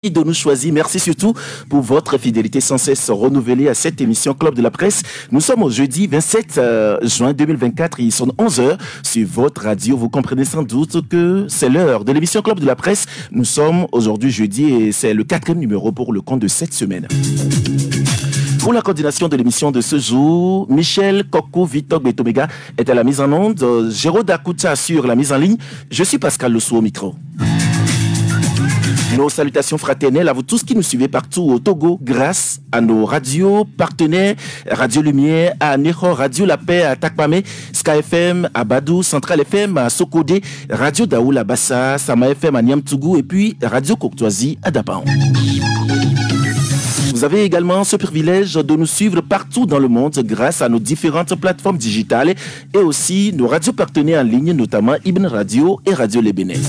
De nous choisir. Merci surtout pour votre fidélité sans cesse renouvelée à cette émission Club de la Presse. Nous sommes au jeudi 27 juin 2024. Il sonne 11h sur votre radio. Vous comprenez sans doute que c'est l'heure de l'émission Club de la Presse. Nous sommes aujourd'hui jeudi et c'est le 4e numéro pour le compte de cette semaine. Pour la coordination de l'émission de ce jour, Michel Kokou Vitok Betomega est à la mise en onde. Géraud Dakuta assure la mise en ligne. Je suis Pascal Lossou au micro. Nos salutations fraternelles à vous tous qui nous suivez partout au Togo grâce à nos radios partenaires, Radio Lumière à Neho, Radio La Paix à Takpame, Sky FM à Badou, Central FM à Sokodé, Radio Daoul à Bassa, Sama FM à Niamtougou et puis Radio Coctoisie à Dapaon. Vous avez également ce privilège de nous suivre partout dans le monde grâce à nos différentes plateformes digitales et aussi nos radios partenaires en ligne, notamment Ibn Radio et Radio Les Bénès.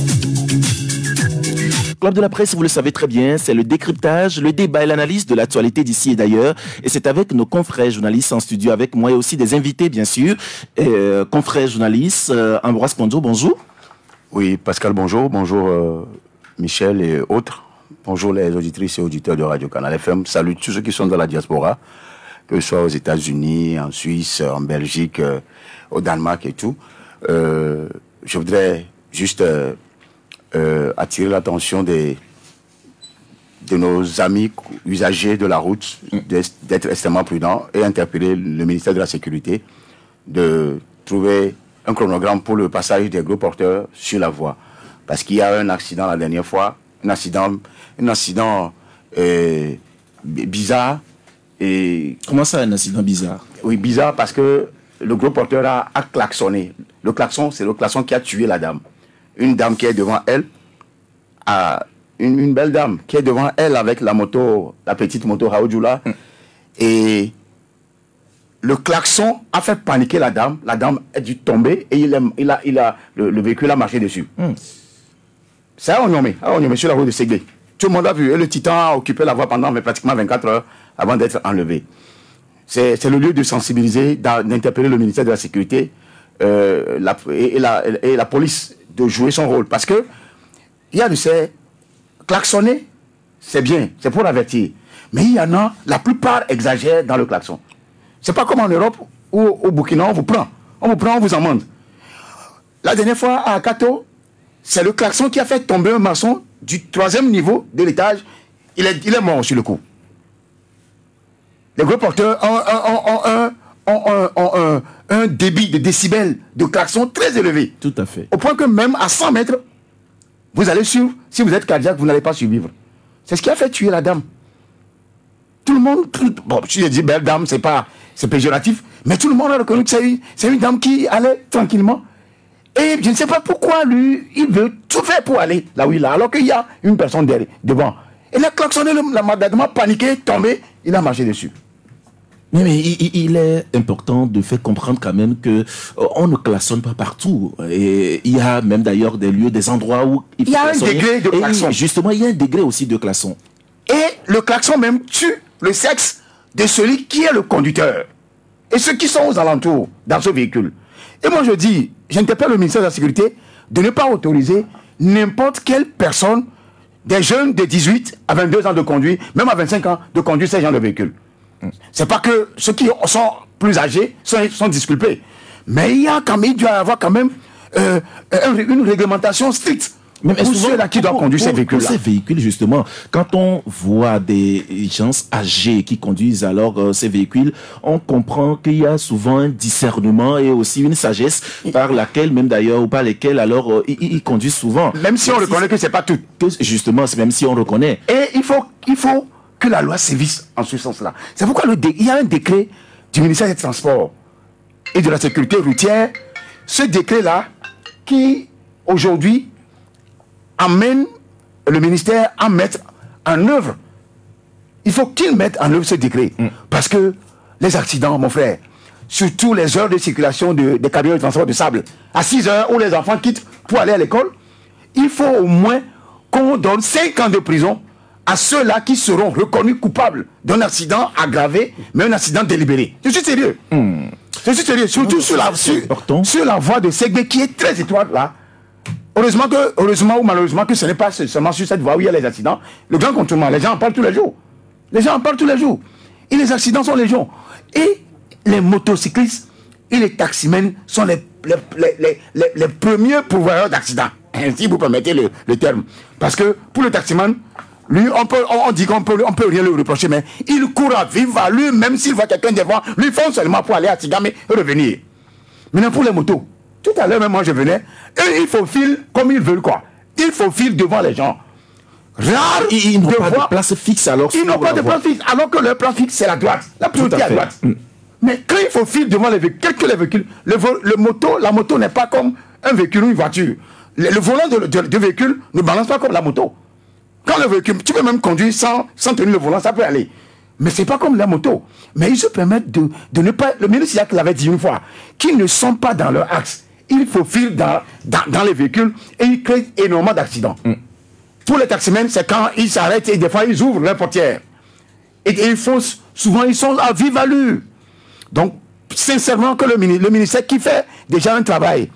Club de la Presse, vous le savez très bien, c'est le décryptage, le débat et l'analyse de l'actualité d'ici et d'ailleurs. Et c'est avec nos confrères journalistes en studio, avec moi et aussi des invités, bien sûr. Confrères journalistes, Ambroise Kondo, bonjour. Oui, Pascal, bonjour. Bonjour Michel et autres. Bonjour les auditrices et auditeurs de Radio Canal FM. Salut tous ceux qui sont dans la diaspora, que ce soit aux États-Unis, en Suisse, en Belgique, au Danemark et tout. Je voudrais juste... attirer l'attention de nos amis usagers de la route d'être extrêmement prudents et interpeller le ministère de la Sécurité de trouver un chronogramme pour le passage des gros porteurs sur la voie. Parce qu'il y a un accident la dernière fois, un accident bizarre. Et comment ça, un accident bizarre? Oui, bizarre parce que le gros porteur a klaxonné. Le klaxon, c'est le klaxon qui a tué la dame. Une dame qui est devant elle, une belle dame qui est devant elle avec la moto, la petite moto Raoudjoula. Et le klaxon a fait paniquer la dame. La dame a dû tomber et le véhicule a marché dessus. C'est à Onyomé, sur la route de Ségué. Tout le monde a vu. Et le Titan a occupé la voie pendant pratiquement 24 heures avant d'être enlevé. C'est le lieu de sensibiliser, d'interpeller le ministère de la Sécurité et la police de jouer son rôle. Parce que il y a de ces klaxonner, c'est bien, c'est pour avertir. Mais il y en a, la plupart exagèrent dans le klaxon. C'est pas comme en Europe où au Burkina, on vous prend, on vous amende. La dernière fois à Akato, c'est le klaxon qui a fait tomber un maçon du 3e niveau de l'étage. Il est mort sur le coup. Les gros porteurs ont un débit de décibels de klaxon très élevé. Tout à fait. Au point que même à 100 mètres, vous allez suivre. Si vous êtes cardiaque, vous n'allez pas survivre. C'est ce qui a fait tuer la dame. Tout le monde, bon, je dis belle dame, c'est péjoratif, mais tout le monde a reconnu que c'est une dame qui allait tranquillement. Et je ne sais pas pourquoi lui, il veut tout faire pour aller là où il est, alors qu'il y a une personne devant. Il a klaxonné, la madame a paniqué, tombé, il a marché dessus. Mais il est important de faire comprendre quand même que on ne klaxonne pas partout. Et il y a même d'ailleurs des lieux, des endroits où il y a un degré de klaxon. Justement, il y a un degré aussi de klaxon. Et le klaxon même tue le sexe de celui qui est le conducteur. Et ceux qui sont aux alentours dans ce véhicule. Et moi je dis, j'interpelle le ministère de la Sécurité de ne pas autoriser n'importe quelle personne, des jeunes de 18 à 22 ans de conduire, même à 25 ans, de conduire ces genres de véhicules. C'est pas que ceux qui sont plus âgés sont disculpés. Mais il doit y avoir quand même une réglementation stricte. Mais pour ceux-là qui doivent conduire ces véhicules-là. Ces véhicules, justement, quand on voit des gens âgés qui conduisent alors ces véhicules, on comprend qu'il y a souvent un discernement et aussi une sagesse par laquelle, même d'ailleurs, ou par lesquelles alors ils conduisent souvent. Même si on reconnaît que c'est pas tout. Justement, même si on reconnaît. Et il faut que la loi sévisse en ce sens-là. C'est pourquoi il y a un décret du ministère des Transports et de la Sécurité routière. Ce décret-là qui, aujourd'hui, amène le ministère à mettre en œuvre. Il faut qu'il mette en œuvre ce décret. Parce que les accidents, mon frère, surtout les heures de circulation des camions de transport de sable, à 6 heures où les enfants quittent pour aller à l'école, il faut au moins qu'on donne 5 ans de prison à ceux-là qui seront reconnus coupables d'un accident aggravé, mais un accident délibéré. Je suis sérieux. Je suis sérieux. Surtout sur la voie de Ségué qui est très étroite là. heureusement ou malheureusement que ce n'est pas seulement sur cette voie où il y a les accidents. Le grand contournement, les gens en parlent tous les jours. Les gens en parlent tous les jours. Et les accidents sont légion. Et les motocyclistes et les taximens sont les premiers pourvoyeurs d'accidents. Si vous permettez le terme. Parce que pour le taximan, lui, on dit qu'on peut rien lui reprocher, mais il court à vivre à lui, même s'il voit quelqu'un devant, lui fonce seulement pour aller à Tigame et revenir. Maintenant, pour les motos, tout à l'heure, même moi, je venais, et ils faufilent comme ils veulent, quoi. Ils faufilent devant les gens. Rare, ils n'ont pas de place fixe alors. Ils n'ont pas de place fixe, alors que leur place fixe, c'est la droite. La priorité à droite. Mais quand il faufile devant les véhicules, quels que les véhicules, la moto n'est pas comme un véhicule ou une voiture. Le volant de véhicule ne balance pas comme la moto. Quand le véhicule, tu peux même conduire sans tenir le volant, ça peut aller. Mais ce n'est pas comme la moto. Mais ils se permettent de ne pas... Le ministre Jacques l'avait dit une fois, qu'ils ne sont pas dans leur axe. Ils faufilent dans les véhicules et ils créent énormément d'accidents. Pour les taximens, c'est quand ils s'arrêtent et des fois ils ouvrent leurs portières. Et ils font... Souvent, ils sont à vive allure. Donc, sincèrement, que le ministère qui fait déjà un travail...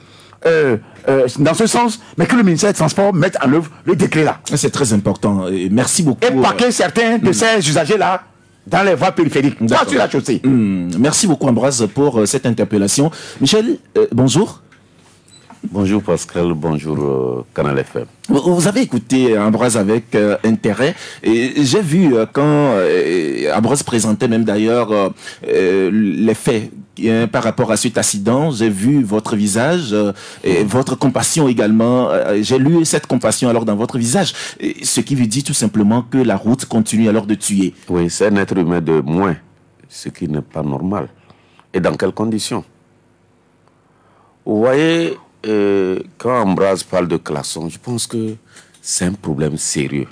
dans ce sens, mais que le ministère des Transports mette en œuvre le décret là. C'est très important. Et merci beaucoup. Et parquer certains de ces usagers-là dans les voies périphériques, pas sur la chaussée. Merci beaucoup Ambroise pour cette interpellation. Michel, bonjour. Bonjour Pascal, bonjour Canal FM. Vous avez écouté Ambroise avec intérêt et j'ai vu quand Ambroise présentait même d'ailleurs les faits par rapport à cet accident, j'ai vu votre visage et votre compassion également. J'ai lu cette compassion alors dans votre visage, ce qui veut dire tout simplement que la route continue alors de tuer. Oui, c'est un être humain de moins, ce qui n'est pas normal. Et dans quelles conditions? Vous voyez, quand Ambroise parle de klaxon, je pense que c'est un problème sérieux.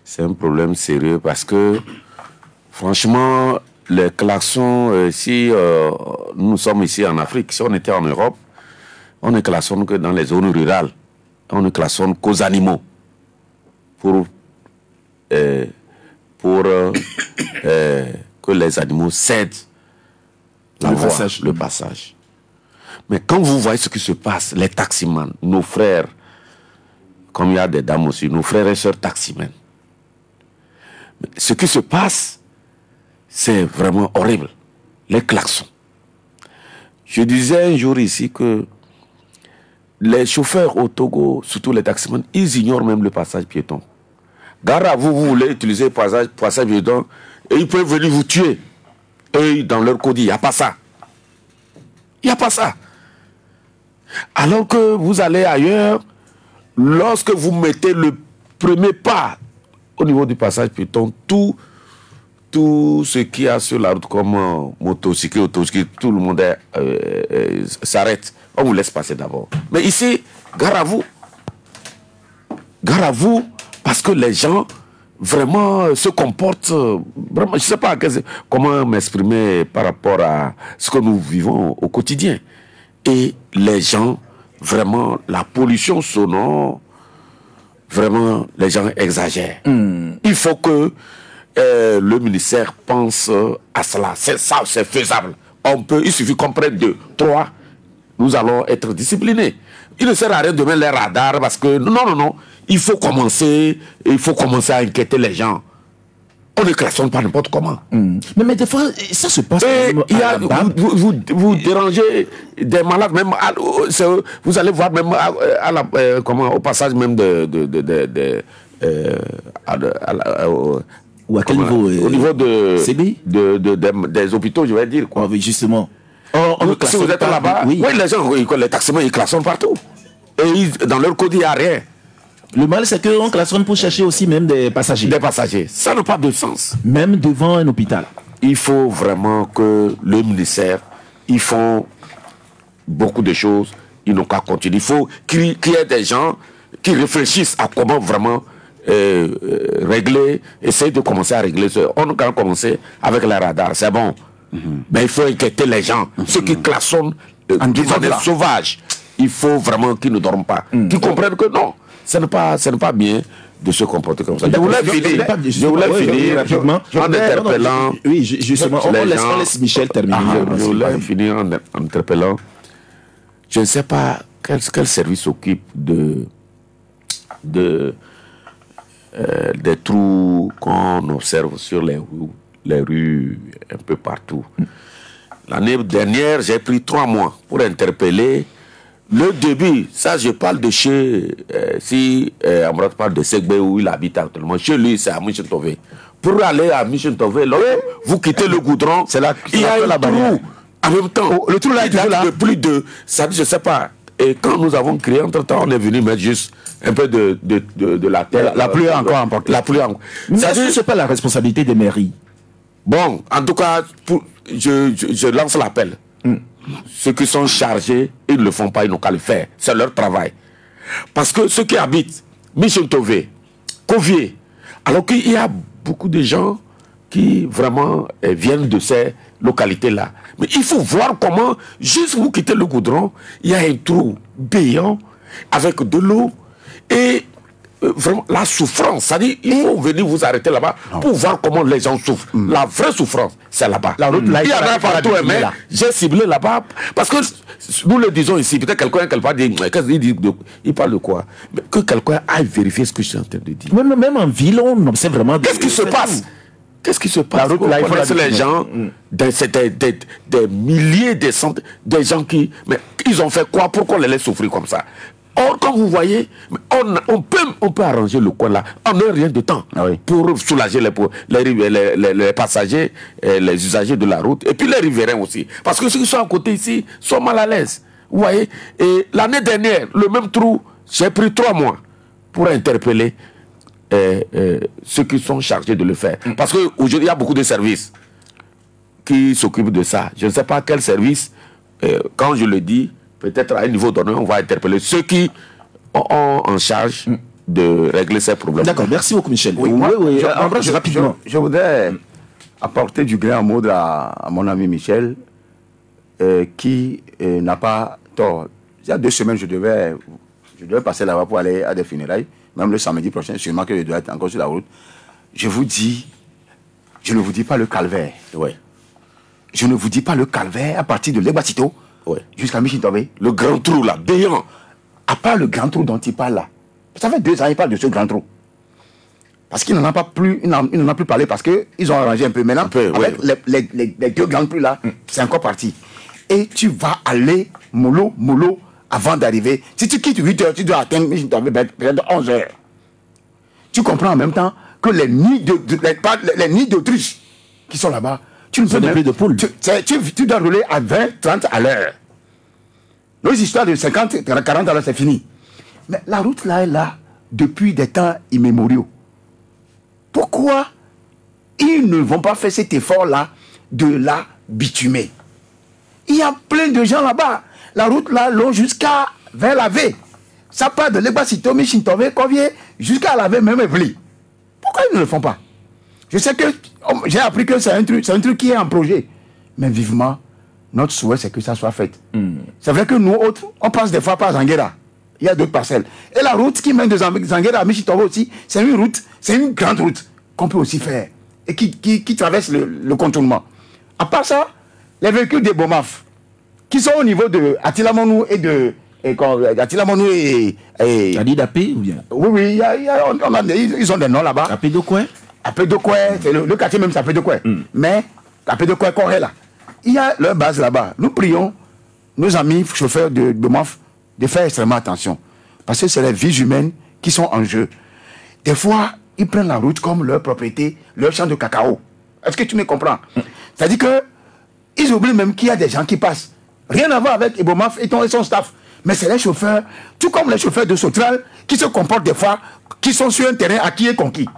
C'est un problème sérieux parce que, franchement, les klaxons, si nous sommes ici en Afrique, si on était en Europe, on ne klaxonne que dans les zones rurales. On ne klaxonne qu'aux animaux pour que les animaux cèdent le passage. Mais quand vous voyez ce qui se passe, les taximans, nos frères, comme il y a des dames aussi, nos frères et sœurs taximens, ce qui se passe, c'est vraiment horrible. Les klaxons. Je disais un jour ici que les chauffeurs au Togo, surtout les taximans, ils ignorent même le passage piéton. Gare à vous, vous voulez utiliser le passage piéton et ils peuvent venir vous tuer. Et dans leur code, il n'y a pas ça. Il n'y a pas ça. Alors que vous allez ailleurs, lorsque vous mettez le premier pas au niveau du passage piéton, tout ce qu'il y a sur la route comme motocyclette, tout le monde s'arrête. On vous laisse passer d'abord. Mais ici, gare à vous. Gare à vous, parce que les gens vraiment se comportent... Vraiment, je ne sais pas comment m'exprimer par rapport à ce que nous vivons au quotidien. Et les gens, vraiment, la pollution sonore, vraiment, les gens exagèrent. Il faut que le ministère pense à cela. C'est ça, c'est faisable. Il suffit qu'on prenne 2, 3, nous allons être disciplinés. Il ne sert à rien de mettre les radars parce que, non, il faut commencer à inquiéter les gens. On ne klaxonne pas n'importe comment. Mais des fois, ça se passe. Vous dérangez des malades, même vous allez voir même au passage même ou à quel niveau au niveau des hôpitaux, je vais dire. Quoi. Oui, justement. Si vous êtes là-bas, oui, les gens, les taximens, ils klaxonnent partout. Et dans leur code, il n'y a rien. Le mal, c'est qu'on klaxonne pour chercher aussi même des passagers. Des passagers. Ça n'a pas de sens. Même devant un hôpital. Il faut vraiment que le ministère, ils font beaucoup de choses. Ils n'ont qu'à continuer. Il faut qu'il y ait des gens qui réfléchissent à comment vraiment régler, essayer de commencer à régler. On a qu'à commencer avec les radars, c'est bon. Mais il faut inquiéter les gens. Ceux qui klaxonnent, qui sont des sauvages. Il faut vraiment qu'ils ne dorment pas. Qu'ils comprennent que non. Ce n'est pas bien de se comporter comme ça. Je voulais finir rapidement en interpellant. Oui, justement, on laisse Michel terminer. Je voulais finir en interpellant. Je ne sais pas quel service s'occupe des trous qu'on observe sur les rues un peu partout. L'année dernière, j'ai pris 3 mois pour interpeller le début. Ça, je parle de chez, Amrad parle de Segbe où il habite actuellement. Chez lui, c'est à Michentové. Pour aller à Michentové, vous quittez le goudron, il y a un trou. En même temps, le trou là est là de plus de, ça, je sais pas. Et quand nous avons créé, entre-temps, on est venu mettre juste un peu de la terre. La pluie a encore emporté. La pluie a encore. Est-ce que ce n'est pas la responsabilité des mairies? Bon, en tout cas, je lance l'appel. Ceux qui sont chargés, ils ne le font pas, ils n'ont qu'à le faire. C'est leur travail. Parce que ceux qui habitent Michentové, Covier, alors qu'il y a beaucoup de gens qui vraiment viennent de ces localités-là. Mais il faut voir comment, juste vous quittez le goudron, il y a un trou béant avec de l'eau et vraiment la souffrance. C'est-à-dire il faut venir vous arrêter là-bas pour voir comment les gens souffrent. La vraie souffrance, c'est là-bas. Il y en a partout, mais j'ai ciblé là-bas parce que nous le disons ici, peut-être quelqu'un il parle de quoi? Mais que quelqu'un aille vérifier ce que je suis en train de dire. Même en ville, on observe vraiment... Qu'est-ce qui se passe? Qu'est-ce qui se passe? Vous connaissez les gens, des milliers, des centaines, des gens qui... Mais ils ont fait quoi pour qu'on les laisse souffrir comme ça? Or, quand vous voyez, on peut arranger le coin là en un rien de temps pour soulager les passagers, les usagers de la route et puis les riverains aussi. Parce que ceux qui sont à côté ici sont mal à l'aise. Vous voyez? Et l'année dernière, le même trou, j'ai pris 3 mois pour interpeller ceux qui sont chargés de le faire. Parce qu'aujourd'hui, il y a beaucoup de services qui s'occupent de ça. Je ne sais pas quel service, quand je le dis, peut-être à un niveau donné, on va interpeller ceux qui ont en charge de régler ces problèmes. D'accord, merci beaucoup Michel. Rapidement. Je voudrais apporter du grain en mots à mon ami Michel, qui n'a pas tort. Il y a 2 semaines, je devais passer là-bas pour aller à des funérailles. Même le samedi prochain, sûrement que je dois être encore sur la route. Je ne vous dis pas le calvaire. Je ne vous dis pas le calvaire à partir de Legbasito jusqu'à Michentové. Le grand trou là, béant. À part le grand trou dont il parle là. Ça fait 2 ans qu'il parle de ce grand trou. Parce qu'il n'en a pas plus, il n'en a plus parlé parce qu'ils ont arrangé un peu. Maintenant, avec les 2 grands trous là, c'est encore parti. Et tu vas aller mollo avant d'arriver. Si tu quittes 8 h, tu dois atteindre peut-être 11 h. Tu comprends en même temps que les nids d'autruche qui sont là-bas, tu ne peux plus de poules. Tu dois rouler à 20, 30 à l'heure. Nos histoires de 50, 40 à l'heure, c'est fini. Mais la route là est là depuis des temps immémoriaux. Pourquoi ils ne vont pas faire cet effort-là de la bitumer? Il y a plein de gens là-bas. La route là longe jusqu'à vers la V. Ça part de Legbasito, Michentové, Covier, jusqu'à la V, même Evely. Pourquoi ils ne le font pas? Je sais que j'ai appris que c'est un truc qui est en projet. Mais vivement, notre souhait, c'est que ça soit fait. C'est vrai que nous autres, on passe des fois par Zanguera. Il y a d'autres parcelles. Et la route qui mène de Zanguera à Michentové aussi, c'est une route, c'est une grande route qu'on peut aussi faire. Et qui traverse le contournement. À part ça, les véhicules des Bomaf, qui sont au niveau de Atilamonou et de... Atilamonou et... Adidapé ou bien? Oui, ils ont des noms là-bas. Apédokoué? Apédokoué, le quartier même c'est Apédokoué. Mais Apédokoué Corée là, il y a leur base là-bas. Nous prions nos amis chauffeurs de MOF de faire extrêmement attention. Parce que c'est les vies humaines qui sont en jeu. Des fois, ils prennent la route comme leur propriété, leur champ de cacao. Est-ce que tu me comprends? C'est-à-dire que ils oublient même qu'il y a des gens qui passent. Rien à voir avec Ebomaf et son staff. Mais c'est les chauffeurs, tout comme les chauffeurs de Sotral, qui se comportent des fois, qui sont sur un terrain acquis et conquis.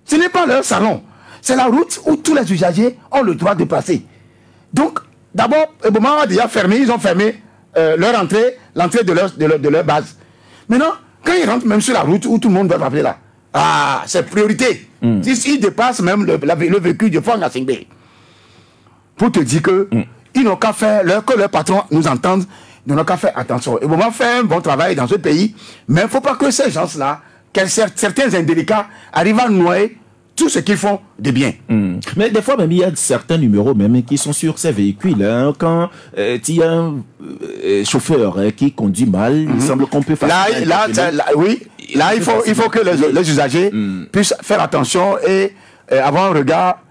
Ce n'est pas leur salon. C'est la route où tous les usagers ont le droit de passer. Donc, d'abord, Ebomaf a déjà fermé, ils ont fermé leur entrée, l'entrée de leur base. Maintenant, quand ils rentrent même sur la route où tout le monde doit passer là, c'est priorité. Ils dépassent même le véhicule de Fang à Singbe. Pour te dire que ils n'ont qu'à faire, que leurs patrons nous entendent, ils n'ont qu'à faire attention. Et vraiment faire un bon travail dans ce pays, mais il ne faut pas que ces gens-là, certains indélicats, arrivent à noyer tout ce qu'ils font de bien. Mais des fois, même, il y a certains numéros même qui sont sur ces véhicules. Hein. Quand il y a un chauffeur qui conduit mal, il semble qu'on peut faire... Oui, là, il faut que les usagers puissent faire attention et avoir un regard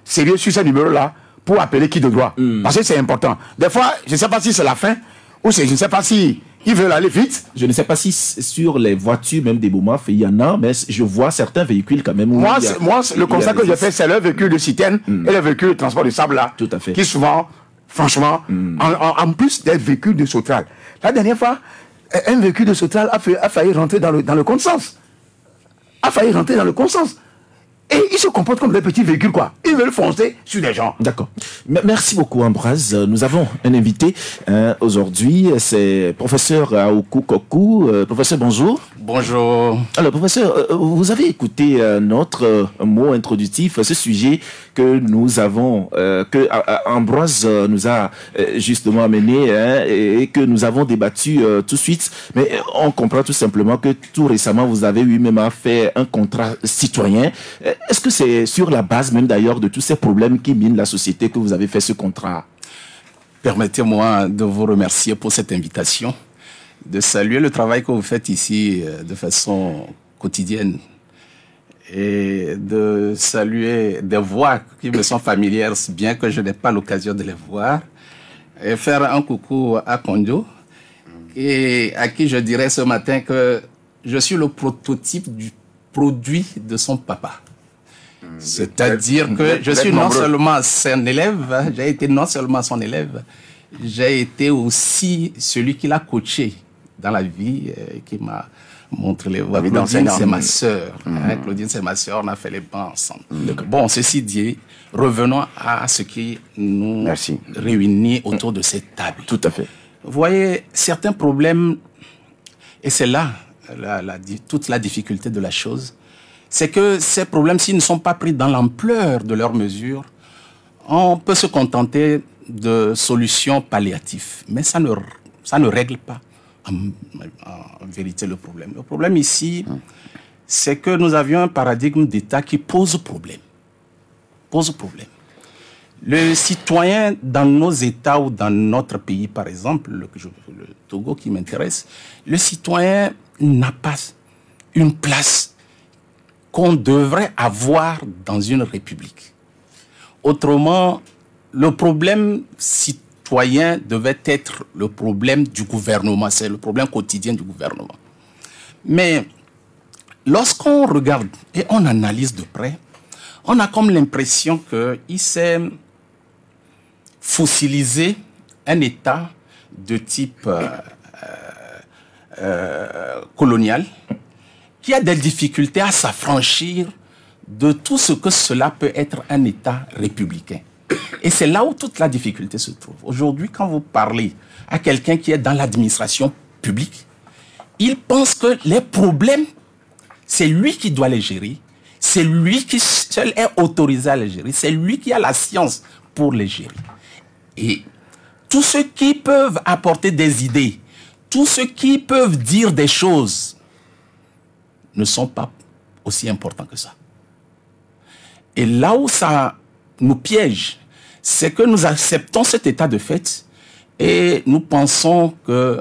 sérieux sur ces numéros-là pour appeler qui de droit. Parce que c'est important. Des fois, je ne sais pas si c'est la fin ou je ne sais pas si ils veulent aller vite. Je ne sais pas si sur les voitures, même des BOMAF, il y en a, mais je vois certains véhicules quand même. Moi, le constat que j'ai fait, c'est le véhicule de citerne et le véhicule de transport de sable là. Tout à fait. Qui souvent, franchement, en plus des véhicules de Sotral. La dernière fois, un véhicule de Sotral a failli rentrer dans le consens. Et ils se comportent comme des petits véhicules, quoi. Ils veulent foncer sur des gens. D'accord. Merci beaucoup, Ambroise. Nous avons un invité aujourd'hui. C'est professeur Aoukou Kokou. Professeur, bonjour. Bonjour. Alors, professeur, vous avez écouté notre mot introductif, ce sujet que nous avons, que Ambroise nous a justement amené et que nous avons débattu tout de suite. Mais on comprend tout simplement que tout récemment, vous avez eu même fait un contrat citoyen. Est-ce que c'est sur la base même d'ailleurs de tous ces problèmes qui minent la société que vous avez fait ce contrat? Permettez-moi de vous remercier pour cette invitation, de saluer le travail que vous faites ici de façon quotidienne et de saluer des voix qui me sont familières, bien que je n'ai pas l'occasion de les voir, et faire un coucou à Kondio, et à qui je dirais ce matin que je suis le prototype du produit de son papa. C'est-à-dire que je suis non seulement son élève, j'ai été non seulement son élève, j'ai été aussi celui qui l'a coaché dans la vie, qui m'a montré les voies. Claudine, c'est ma sœur. Claudine, c'est ma sœur, on a fait les bancs ensemble. Bon, ceci dit, revenons à ce qui nous réunit autour de cette table. Tout à fait. Vous voyez, certains problèmes, et c'est là toute la difficulté de la chose, c'est que ces problèmes, s'ils ne sont pas pris dans l'ampleur de leurs mesures, on peut se contenter de solutions palliatives. Mais ça ne règle pas en vérité le problème. Le problème ici, c'est que nous avions un paradigme d'État qui pose problème. Le citoyen dans nos États ou dans notre pays, par exemple, le Togo qui m'intéresse, le citoyen n'a pas une place qu'on devrait avoir dans une république. Autrement, le problème citoyen devait être le problème du gouvernement, c'est le problème quotidien du gouvernement. Mais lorsqu'on regarde et on analyse de près, on a comme l'impression qu'il s'est fossilisé un État de type colonial, qui a des difficultés à s'affranchir de tout ce que cela peut être un État républicain. Et c'est là où toute la difficulté se trouve. Aujourd'hui, quand vous parlez à quelqu'un qui est dans l'administration publique, il pense que les problèmes, c'est lui qui doit les gérer, c'est lui qui seul est autorisé à les gérer, c'est lui qui a la science pour les gérer. Et tous ceux qui peuvent apporter des idées, tous ceux qui peuvent dire des choses, ne sont pas aussi importants que ça. Et là où ça nous piège, c'est que nous acceptons cet état de fait et nous pensons que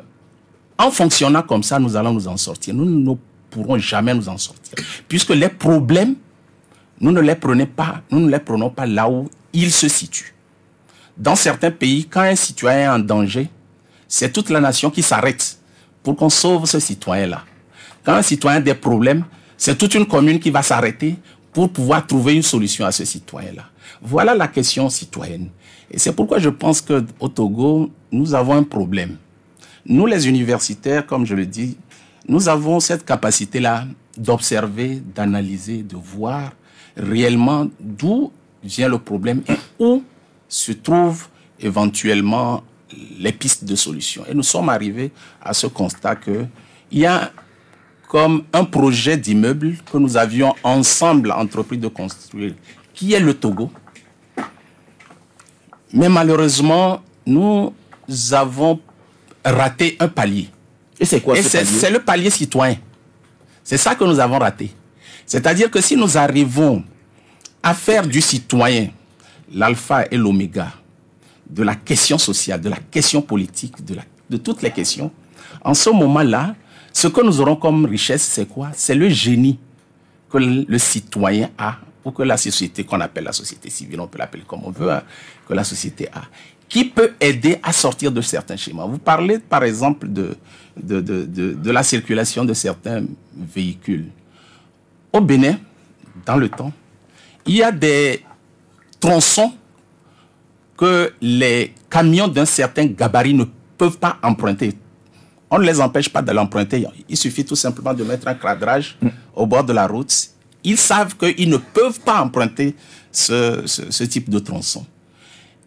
en fonctionnant comme ça, nous allons nous en sortir. Nous ne pourrons jamais nous en sortir. Puisque les problèmes, nous ne les prenons pas là où ils se situent. Dans certains pays, quand un citoyen est en danger, c'est toute la nation qui s'arrête pour qu'on sauve ce citoyen-là. Quand un citoyen a des problèmes, c'est toute une commune qui va s'arrêter pour pouvoir trouver une solution à ce citoyen-là. Voilà la question citoyenne. Et c'est pourquoi je pense qu'au Togo, nous avons un problème. Nous, les universitaires, comme je le dis, nous avons cette capacité-là d'observer, d'analyser, de voir réellement d'où vient le problème et où se trouvent éventuellement les pistes de solution. Et nous sommes arrivés à ce constat qu'il y a comme un projet d'immeuble que nous avions ensemble entrepris de construire, qui est le Togo. Mais malheureusement, nous avons raté un palier. Et c'est quoi ce palier? C'est le palier citoyen. C'est ça que nous avons raté. C'est-à-dire que si nous arrivons à faire du citoyen l'alpha et l'oméga de la question sociale, de la question politique, de toutes les questions, en ce moment-là, ce que nous aurons comme richesse, c'est quoi? C'est le génie que le citoyen a, ou que la société, qu'on appelle la société civile, on peut l'appeler comme on veut, hein, que la société a, qui peut aider à sortir de certains schémas. Vous parlez, par exemple, de la circulation de certains véhicules. Au Bénin, dans le temps, il y a des tronçons que les camions d'un certain gabarit ne peuvent pas emprunter. On ne les empêche pas de l'emprunter. Il suffit tout simplement de mettre un cadrage au bord de la route. Ils savent qu'ils ne peuvent pas emprunter ce type de tronçon.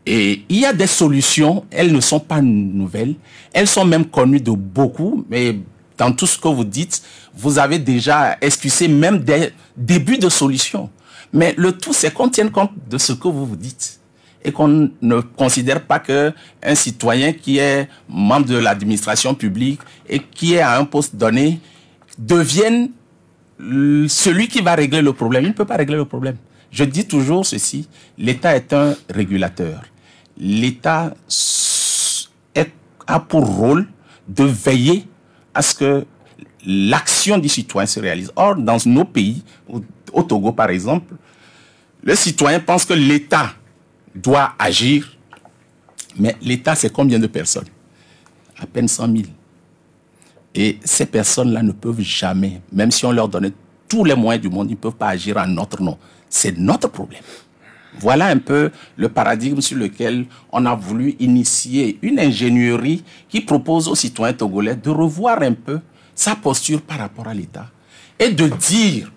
Et il y a des solutions, elles ne sont pas nouvelles. Elles sont même connues de beaucoup, mais dans tout ce que vous dites, vous avez déjà esquissé même des débuts de solutions. Mais le tout, c'est qu'on tienne compte de ce que vous vous dites et qu'on ne considère pas qu'un citoyen qui est membre de l'administration publique et qui est à un poste donné devienne celui qui va régler le problème. Il ne peut pas régler le problème. Je dis toujours ceci, l'État est un régulateur. L'État a pour rôle de veiller à ce que l'action du citoyen se réalise. Or, dans nos pays, au Togo par exemple, le citoyen pense que l'État doit agir, mais l'État, c'est combien de personnes? À peine 100 000. Et ces personnes-là ne peuvent jamais, même si on leur donnait tous les moyens du monde, ils ne peuvent pas agir en notre nom. C'est notre problème. Voilà un peu le paradigme sur lequel on a voulu initier une ingénierie qui propose aux citoyens togolais de revoir un peu sa posture par rapport à l'État et de dire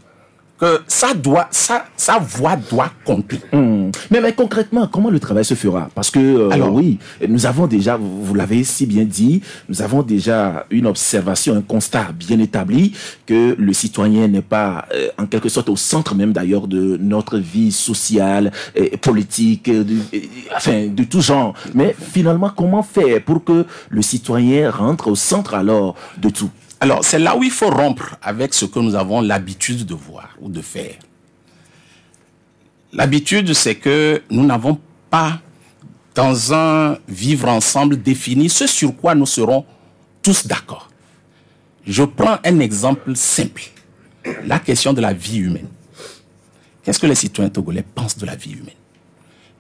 que sa voix doit compter. Mais concrètement, comment le travail se fera? Parce que, alors, oui, nous avons déjà, vous l'avez si bien dit, nous avons déjà une observation, un constat bien établi que le citoyen n'est pas, en quelque sorte, au centre même d'ailleurs de notre vie sociale, politique, enfin, de tout genre. Mais finalement, comment faire pour que le citoyen rentre au centre alors de tout? Alors, c'est là où il faut rompre avec ce que nous avons l'habitude de voir ou de faire. L'habitude, c'est que nous n'avons pas, dans un vivre ensemble, défini ce sur quoi nous serons tous d'accord. Je prends un exemple simple. La question de la vie humaine. Qu'est-ce que les citoyens togolais pensent de la vie humaine?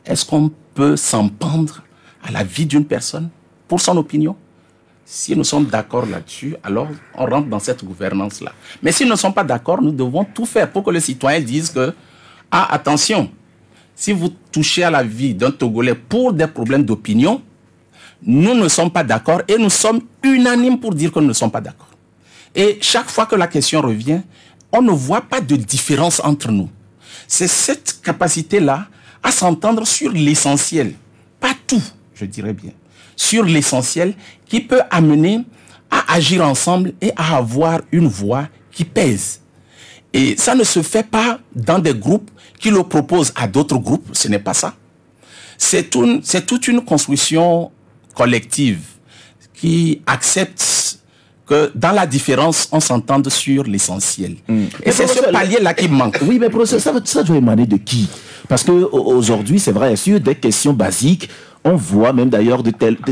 Est-ce qu'on peut s'en prendre à la vie d'une personne pour son opinion? Si nous sommes d'accord là-dessus, alors on rentre dans cette gouvernance-là. Mais si nous ne sommes pas d'accord, nous devons tout faire pour que le citoyen dise que, ah, attention, si vous touchez à la vie d'un Togolais pour des problèmes d'opinion, nous ne sommes pas d'accord et nous sommes unanimes pour dire que nous ne sommes pas d'accord. Et chaque fois que la question revient, on ne voit pas de différence entre nous. C'est cette capacité-là à s'entendre sur l'essentiel, pas tout, je dirais bien, sur l'essentiel qui peut amener à agir ensemble et à avoir une voix qui pèse. Et ça ne se fait pas dans des groupes qui le proposent à d'autres groupes, ce n'est pas ça. C'est toute une construction collective qui accepte que dans la différence, on s'entende sur l'essentiel. Et c'est ce palier-là qui manque. Oui, mais professeur, ça doit émaner de qui? Parce qu'aujourd'hui, c'est vrai, sur des questions basiques, on voit même d'ailleurs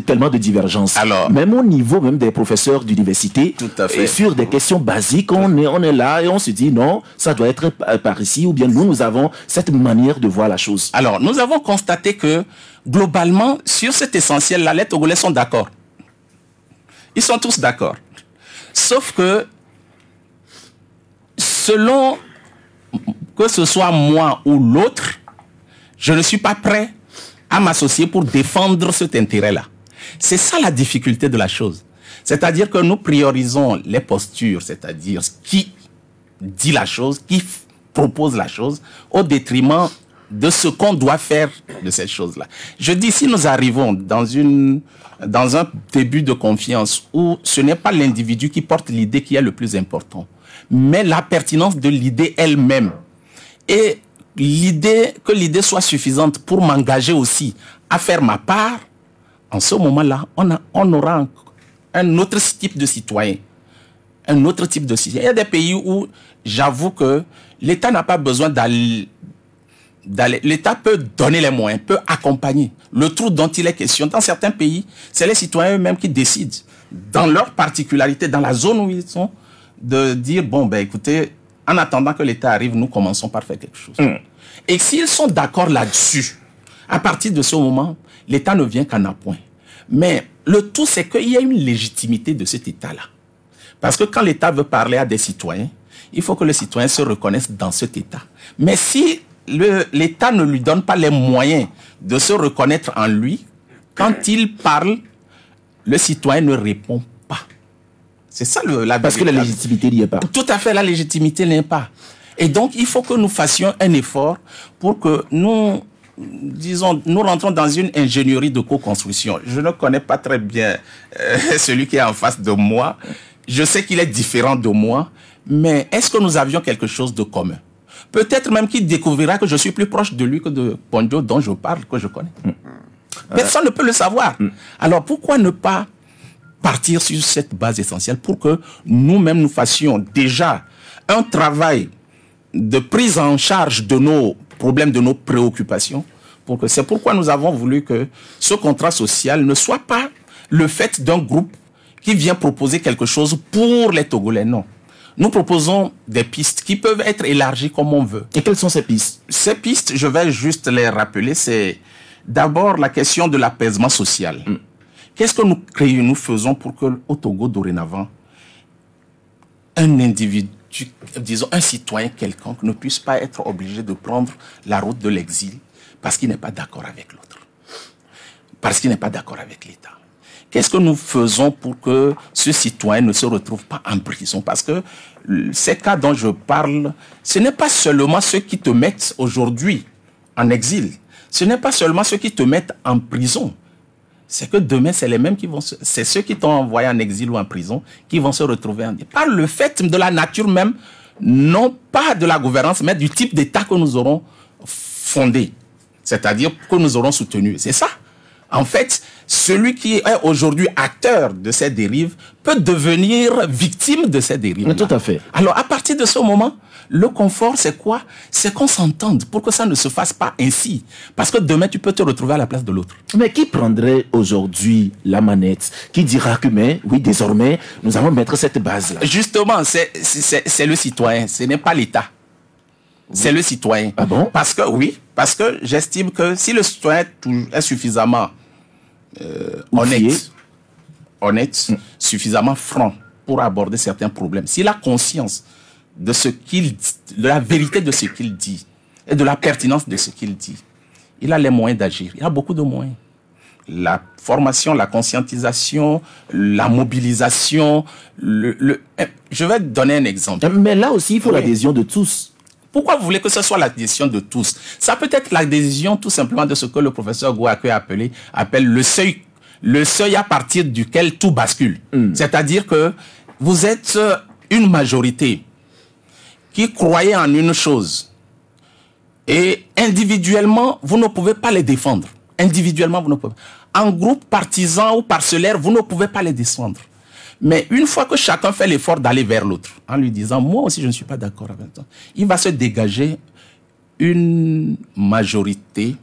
tellement de divergences. Alors, même au niveau même des professeurs d'université, et sur des questions basiques, on est là et on se dit non, ça doit être par ici, ou bien nous avons cette manière de voir la chose. Alors, nous avons constaté que globalement, sur cet essentiel-là, les Togolais sont d'accord. Ils sont tous d'accord. Sauf que, selon que ce soit moi ou l'autre, je ne suis pas prêt à m'associer pour défendre cet intérêt-là. C'est ça la difficulté de la chose. C'est-à-dire que nous priorisons les postures, c'est-à-dire qui dit la chose, qui propose la chose, au détriment de ce qu'on doit faire de cette chose-là. Je dis, si nous arrivons dans un début de confiance où ce n'est pas l'individu qui porte l'idée qui est le plus important, mais la pertinence de l'idée elle-même, et que l'idée soit suffisante pour m'engager aussi à faire ma part, en ce moment-là, on aura un autre type de citoyen. Un autre type de citoyen. Il y a des pays où j'avoue que l'État n'a pas besoin d'aller. L'État peut donner les moyens, peut accompagner. Le trou dont il est question, dans certains pays, c'est les citoyens eux-mêmes qui décident, dans leur particularité, dans la zone où ils sont, de dire, bon, ben écoutez, en attendant que l'État arrive, nous commençons par faire quelque chose. Et s'ils sont d'accord là-dessus, à partir de ce moment, l'État ne vient qu'en appoint. Mais le tout, c'est qu'il y a une légitimité de cet État-là. Parce que quand l'État veut parler à des citoyens, il faut que les citoyens se reconnaissent dans cet État. Mais si l'État ne lui donne pas les moyens de se reconnaître en lui, quand il parle, le citoyen ne répond pas. C'est ça la Parce que la légitimité n'y est pas. Tout à fait, la légitimité n'est pas. Et donc, il faut que nous fassions un effort pour que nous, disons, nous rentrons dans une ingénierie de co-construction. Je ne connais pas très bien celui qui est en face de moi. Je sais qu'il est différent de moi, mais est-ce que nous avions quelque chose de commun? Peut-être même qu'il découvrira que je suis plus proche de lui que de Ponjo dont je parle, que je connais. Personne ne peut le savoir. Alors pourquoi ne pas partir sur cette base essentielle pour que nous-mêmes nous fassions déjà un travail de prise en charge de nos problèmes, de nos préoccupations. C'est pourquoi nous avons voulu que ce contrat social ne soit pas le fait d'un groupe qui vient proposer quelque chose pour les Togolais. Non. Nous proposons des pistes qui peuvent être élargies comme on veut. Et quelles sont ces pistes? Ces pistes, je vais juste les rappeler. C'est d'abord la question de l'apaisement social. Qu'est-ce que nous faisons pour que au Togo, dorénavant, un individu, disons un citoyen quelconque, ne puisse pas être obligé de prendre la route de l'exil parce qu'il n'est pas d'accord avec l'autre, parce qu'il n'est pas d'accord avec l'État? Qu'est-ce que nous faisons pour que ce citoyen ne se retrouve pas en prison? Parce que ces cas dont je parle, ce n'est pas seulement ceux qui te mettent aujourd'hui en exil. Ce n'est pas seulement ceux qui te mettent en prison. C'est que demain, c'est les mêmes qui vont c'est ceux qui t'ont envoyé en exil ou en prison qui vont se retrouver en... Par le fait de la nature même, non pas de la gouvernance, mais du type d'État que nous aurons fondé. C'est-à-dire que nous aurons soutenu. C'est ça. En fait, celui qui est aujourd'hui acteur de ces dérives peut devenir victime de ces dérives. Tout à fait. Alors, à partir de ce moment, le confort, c'est quoi? C'est qu'on s'entende pour que ça ne se fasse pas ainsi. Parce que demain, tu peux te retrouver à la place de l'autre. Mais qui prendrait aujourd'hui la manette? Qui dira que, mais oui, désormais, nous allons mettre cette base-là? Justement, c'est le citoyen, ce n'est pas l'État. C'est le citoyen. Ah bon? Parce que j'estime que si le citoyen est suffisamment honnête, suffisamment franc pour aborder certains problèmes, s'il a conscience de ce qu'il dit, de la vérité de ce qu'il dit et de la pertinence de ce qu'il dit, il a les moyens d'agir. Il a beaucoup de moyens. La formation, la conscientisation, la mobilisation. Je vais te donner un exemple. Mais là aussi, il faut l'adhésion de tous. Pourquoi vous voulez que ce soit l'adhésion de tous? Ça peut être l'adhésion tout simplement de ce que le professeur Gouaké appelle le seuil à partir duquel tout bascule. C'est-à-dire que vous êtes une majorité qui croyait en une chose et individuellement, vous ne pouvez pas les défendre. Individuellement, vous ne pouvez pas. En groupe partisan ou parcellaire, vous ne pouvez pas les défendre. Mais une fois que chacun fait l'effort d'aller vers l'autre, en lui disant, moi aussi je ne suis pas d'accord avec toi, il va se dégager une majorité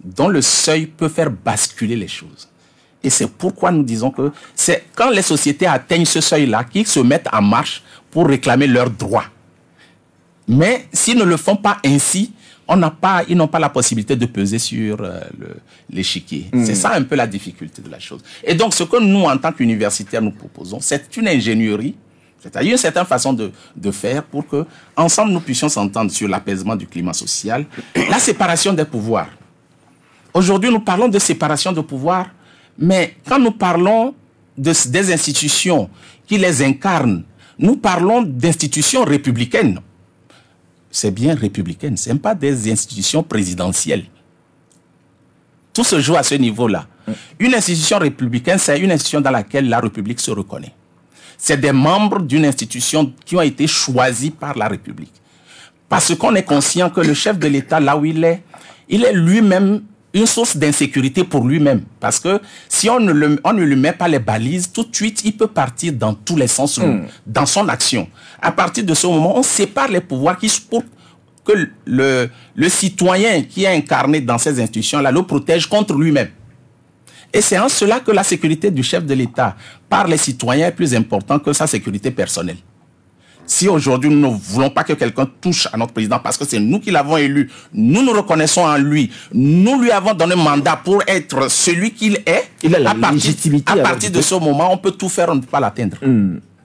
dont le seuil peut faire basculer les choses. Et c'est pourquoi nous disons que c'est quand les sociétés atteignent ce seuil-là qu'ils se mettent en marche pour réclamer leurs droits. Mais s'ils ne le font pas ainsi, ils n'ont pas la possibilité de peser sur l'échiquier. C'est ça un peu la difficulté de la chose. Et donc, ce que nous, en tant qu'universitaires, nous proposons, c'est une ingénierie, c'est-à-dire une certaine façon de faire pour que, ensemble, nous puissions s'entendre sur l'apaisement du climat social, la séparation des pouvoirs. Aujourd'hui, nous parlons de séparation de pouvoirs, mais quand nous parlons des institutions qui les incarnent, nous parlons d'institutions républicaines. C'est bien républicaine, ce n'est pas des institutions présidentielles. Tout se joue à ce niveau-là. Une institution républicaine, c'est une institution dans laquelle la République se reconnaît. C'est des membres d'une institution qui ont été choisis par la République. Parce qu'on est conscient que le chef de l'État, là où il est lui-même une source d'insécurité pour lui-même. Parce que si on ne lui met pas les balises, tout de suite, il peut partir dans tous les sens dans son action. À partir de ce moment, on sépare les pouvoirs que le citoyen qui est incarné dans ces institutions-là le protège contre lui-même. Et c'est en cela que la sécurité du chef de l'État par les citoyens est plus importante que sa sécurité personnelle. Si aujourd'hui nous ne voulons pas que quelqu'un touche à notre président parce que c'est nous qui l'avons élu, nous nous reconnaissons en lui, nous lui avons donné mandat pour être celui qu'il est, il a la légitimité. À partir de ce moment, on peut tout faire, on ne peut pas l'atteindre.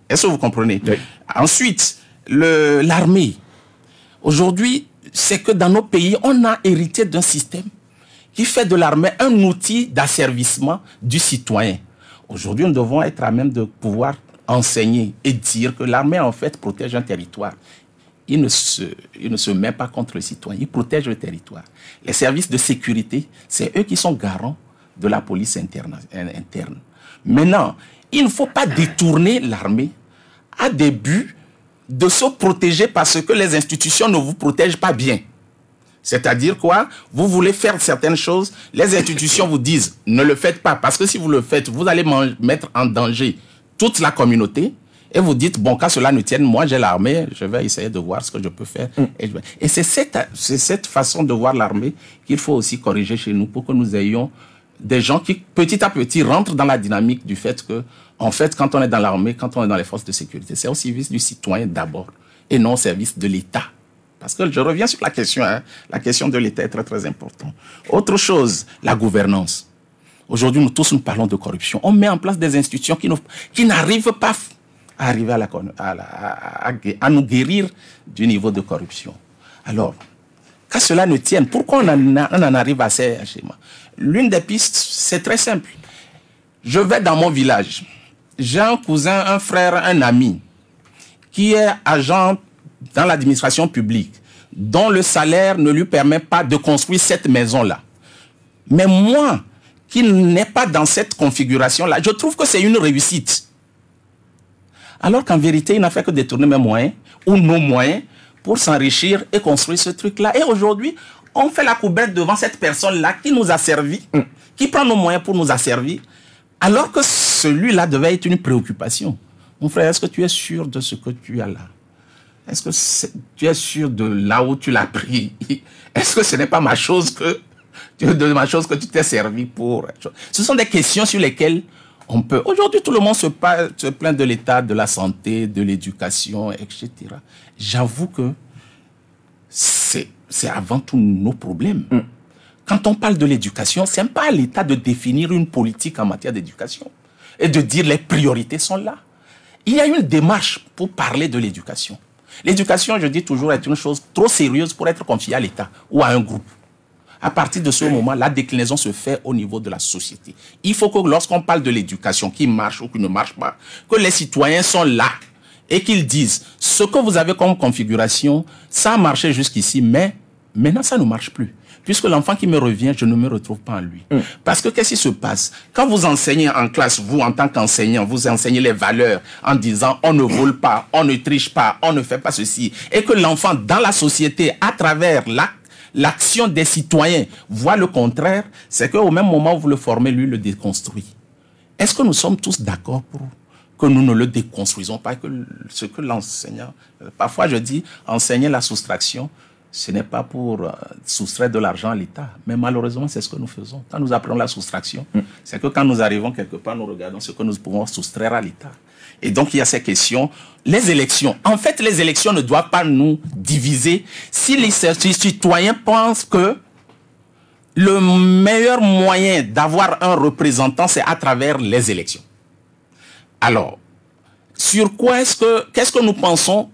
Est-ce que vous comprenez? Oui. Ensuite, l'armée. Aujourd'hui, c'est que dans nos pays, on a hérité d'un système qui fait de l'armée un outil d'asservissement du citoyen. Aujourd'hui, nous devons être à même de pouvoir enseigner et dire que l'armée, en fait, protège un territoire. Il ne se met pas contre le citoyen, il protège le territoire. Les services de sécurité, c'est eux qui sont garants de la police interne. Maintenant, il ne faut pas détourner l'armée à des buts de se protéger parce que les institutions ne vous protègent pas bien. C'est-à-dire quoi? Vous voulez faire certaines choses, les institutions vous disent ne le faites pas parce que si vous le faites, vous allez mettre en danger toute la communauté et vous dites bon, qu'à cela ne tienne, moi j'ai l'armée, je vais essayer de voir ce que je peux faire. Et c'est cette façon de voir l'armée qu'il faut aussi corriger chez nous pour que nous ayons des gens qui petit à petit rentrent dans la dynamique du fait que en fait, quand on est dans l'armée, quand on est dans les forces de sécurité, c'est au service du citoyen d'abord et non au service de l'État. Parce que je reviens sur la question, la question de l'État est très très importante. Autre chose, la gouvernance. Aujourd'hui, nous tous nous parlons de corruption. On met en place des institutions qui n'arrivent pas à arriver à nous guérir du niveau de corruption. Alors, qu'à cela ne tienne, pourquoi on en arrive à ces schémas? L'une des pistes, c'est très simple. Je vais dans mon village. J'ai un cousin, un frère, un ami qui est agent dans l'administration publique, dont le salaire ne lui permet pas de construire cette maison-là. Mais moi, qui n'ai pas dans cette configuration-là, je trouve que c'est une réussite. Alors qu'en vérité, il n'a fait que détourner mes moyens, ou nos moyens, pour s'enrichir et construire ce truc-là. Et aujourd'hui, on fait la courbe devant cette personne-là qui nous a servi, qui prend nos moyens pour nous asservir, alors que celui-là devait être une préoccupation. Mon frère, est-ce que tu es sûr de ce que tu as là? Est-ce que tu es sûr de là où tu l'as pris? Est-ce que ce n'est pas ma chose que tu t'es servi pour? Ce sont des questions sur lesquelles on peut... Aujourd'hui, tout le monde se plaint de l'état de la santé, de l'éducation, etc. J'avoue que c'est avant tout nos problèmes. Quand on parle de l'éducation, ce n'est pas à l'État de définir une politique en matière d'éducation et de dire les priorités sont là. Il y a une démarche pour parler de l'éducation. L'éducation, je dis toujours, est une chose trop sérieuse pour être confiée à l'État ou à un groupe. À partir de ce moment, la déclinaison se fait au niveau de la société. Il faut que lorsqu'on parle de l'éducation qui marche ou qui ne marche pas, que les citoyens sont là et qu'ils disent ce que vous avez comme configuration, ça a marché jusqu'ici, mais maintenant ça ne marche plus. Puisque l'enfant qui me revient, je ne me retrouve pas en lui. Parce que qu'est-ce qui se passe? Quand vous enseignez en classe, vous en tant qu'enseignant, vous enseignez les valeurs en disant on ne vole pas, on ne triche pas, on ne fait pas ceci. Et que l'enfant dans la société, à travers l'action des citoyens, voit le contraire, c'est qu'au même moment où vous le formez, lui le déconstruit. Est-ce que nous sommes tous d'accord pour que nous ne le déconstruisons pas, que ce que l'enseignant... Parfois je dis, enseigner la soustraction, ce n'est pas pour soustraire de l'argent à l'État. Mais malheureusement, c'est ce que nous faisons. Quand nous apprenons la soustraction, c'est que quand nous arrivons quelque part, nous regardons ce que nous pouvons soustraire à l'État. Et donc, il y a ces questions. Les élections. En fait, les élections ne doivent pas nous diviser. Si les citoyens pensent que le meilleur moyen d'avoir un représentant, c'est à travers les élections. Alors, sur quoi qu'est-ce que nous pensons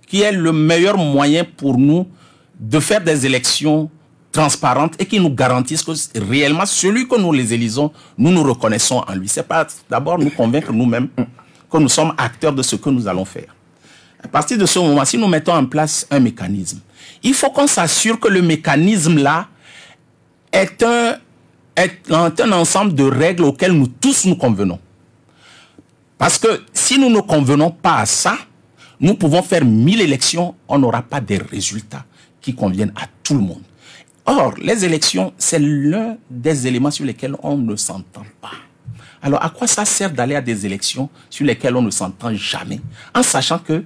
qui est le meilleur moyen pour nous de faire des élections transparentes et qui nous garantissent que réellement celui que nous les élisons, nous nous reconnaissons en lui. C'est pas d'abord nous convaincre nous-mêmes que nous sommes acteurs de ce que nous allons faire. À partir de ce moment, si nous mettons en place un mécanisme, il faut qu'on s'assure que le mécanisme-là est un ensemble de règles auxquelles nous tous nous convenons. Parce que si nous ne convenons pas à ça, nous pouvons faire 1000 élections, on n'aura pas des résultats qui conviennent à tout le monde. Or, les élections, c'est l'un des éléments sur lesquels on ne s'entend pas. Alors, à quoi ça sert d'aller à des élections sur lesquelles on ne s'entend jamais, en sachant que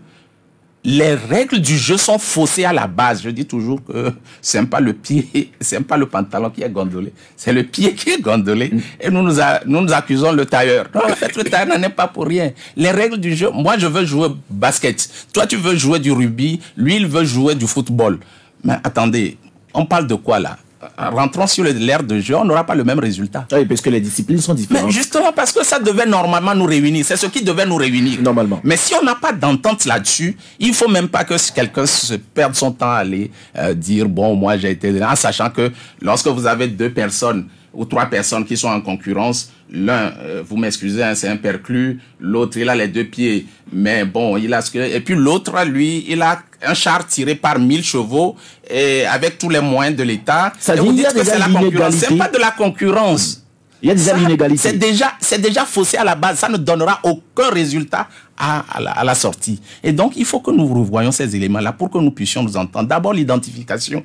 les règles du jeu sont faussées à la base. Je dis toujours que c'est pas le pied, c'est pas le pantalon qui est gondolé, c'est le pied qui est gondolé. Et nous accusons le tailleur. Non, en fait, le tailleur n'en est pas pour rien. Les règles du jeu, moi je veux jouer basket, toi tu veux jouer du rugby, lui il veut jouer du football. Mais attendez, on parle de quoi là? Rentrons sur l'ère de jeu, on n'aura pas le même résultat. Oui, parce que les disciplines sont différentes. Mais justement, parce que ça devait normalement nous réunir. C'est ce qui devait nous réunir. Normalement. Mais si on n'a pas d'entente là-dessus, il ne faut même pas que quelqu'un se perde son temps à aller dire, bon, moi j'ai été... En sachant que lorsque vous avez 2 personnes ou 3 personnes qui sont en concurrence, l'un, vous m'excusez, hein, c'est un perclus, l'autre, il a les 2 pieds, mais bon, il a ce que... Et puis l'autre, lui, il a un char tiré par 1000 chevaux et avec tous les moyens de l'État. Ça dit, il y a déjà la concurrence. C'est pas de la concurrence. Il y a déjà l'inégalité. C'est déjà faussé à la base. Ça ne donnera aucun résultat à la sortie. Et donc, il faut que nous revoyions ces éléments-là pour que nous puissions nous entendre. D'abord, l'identification.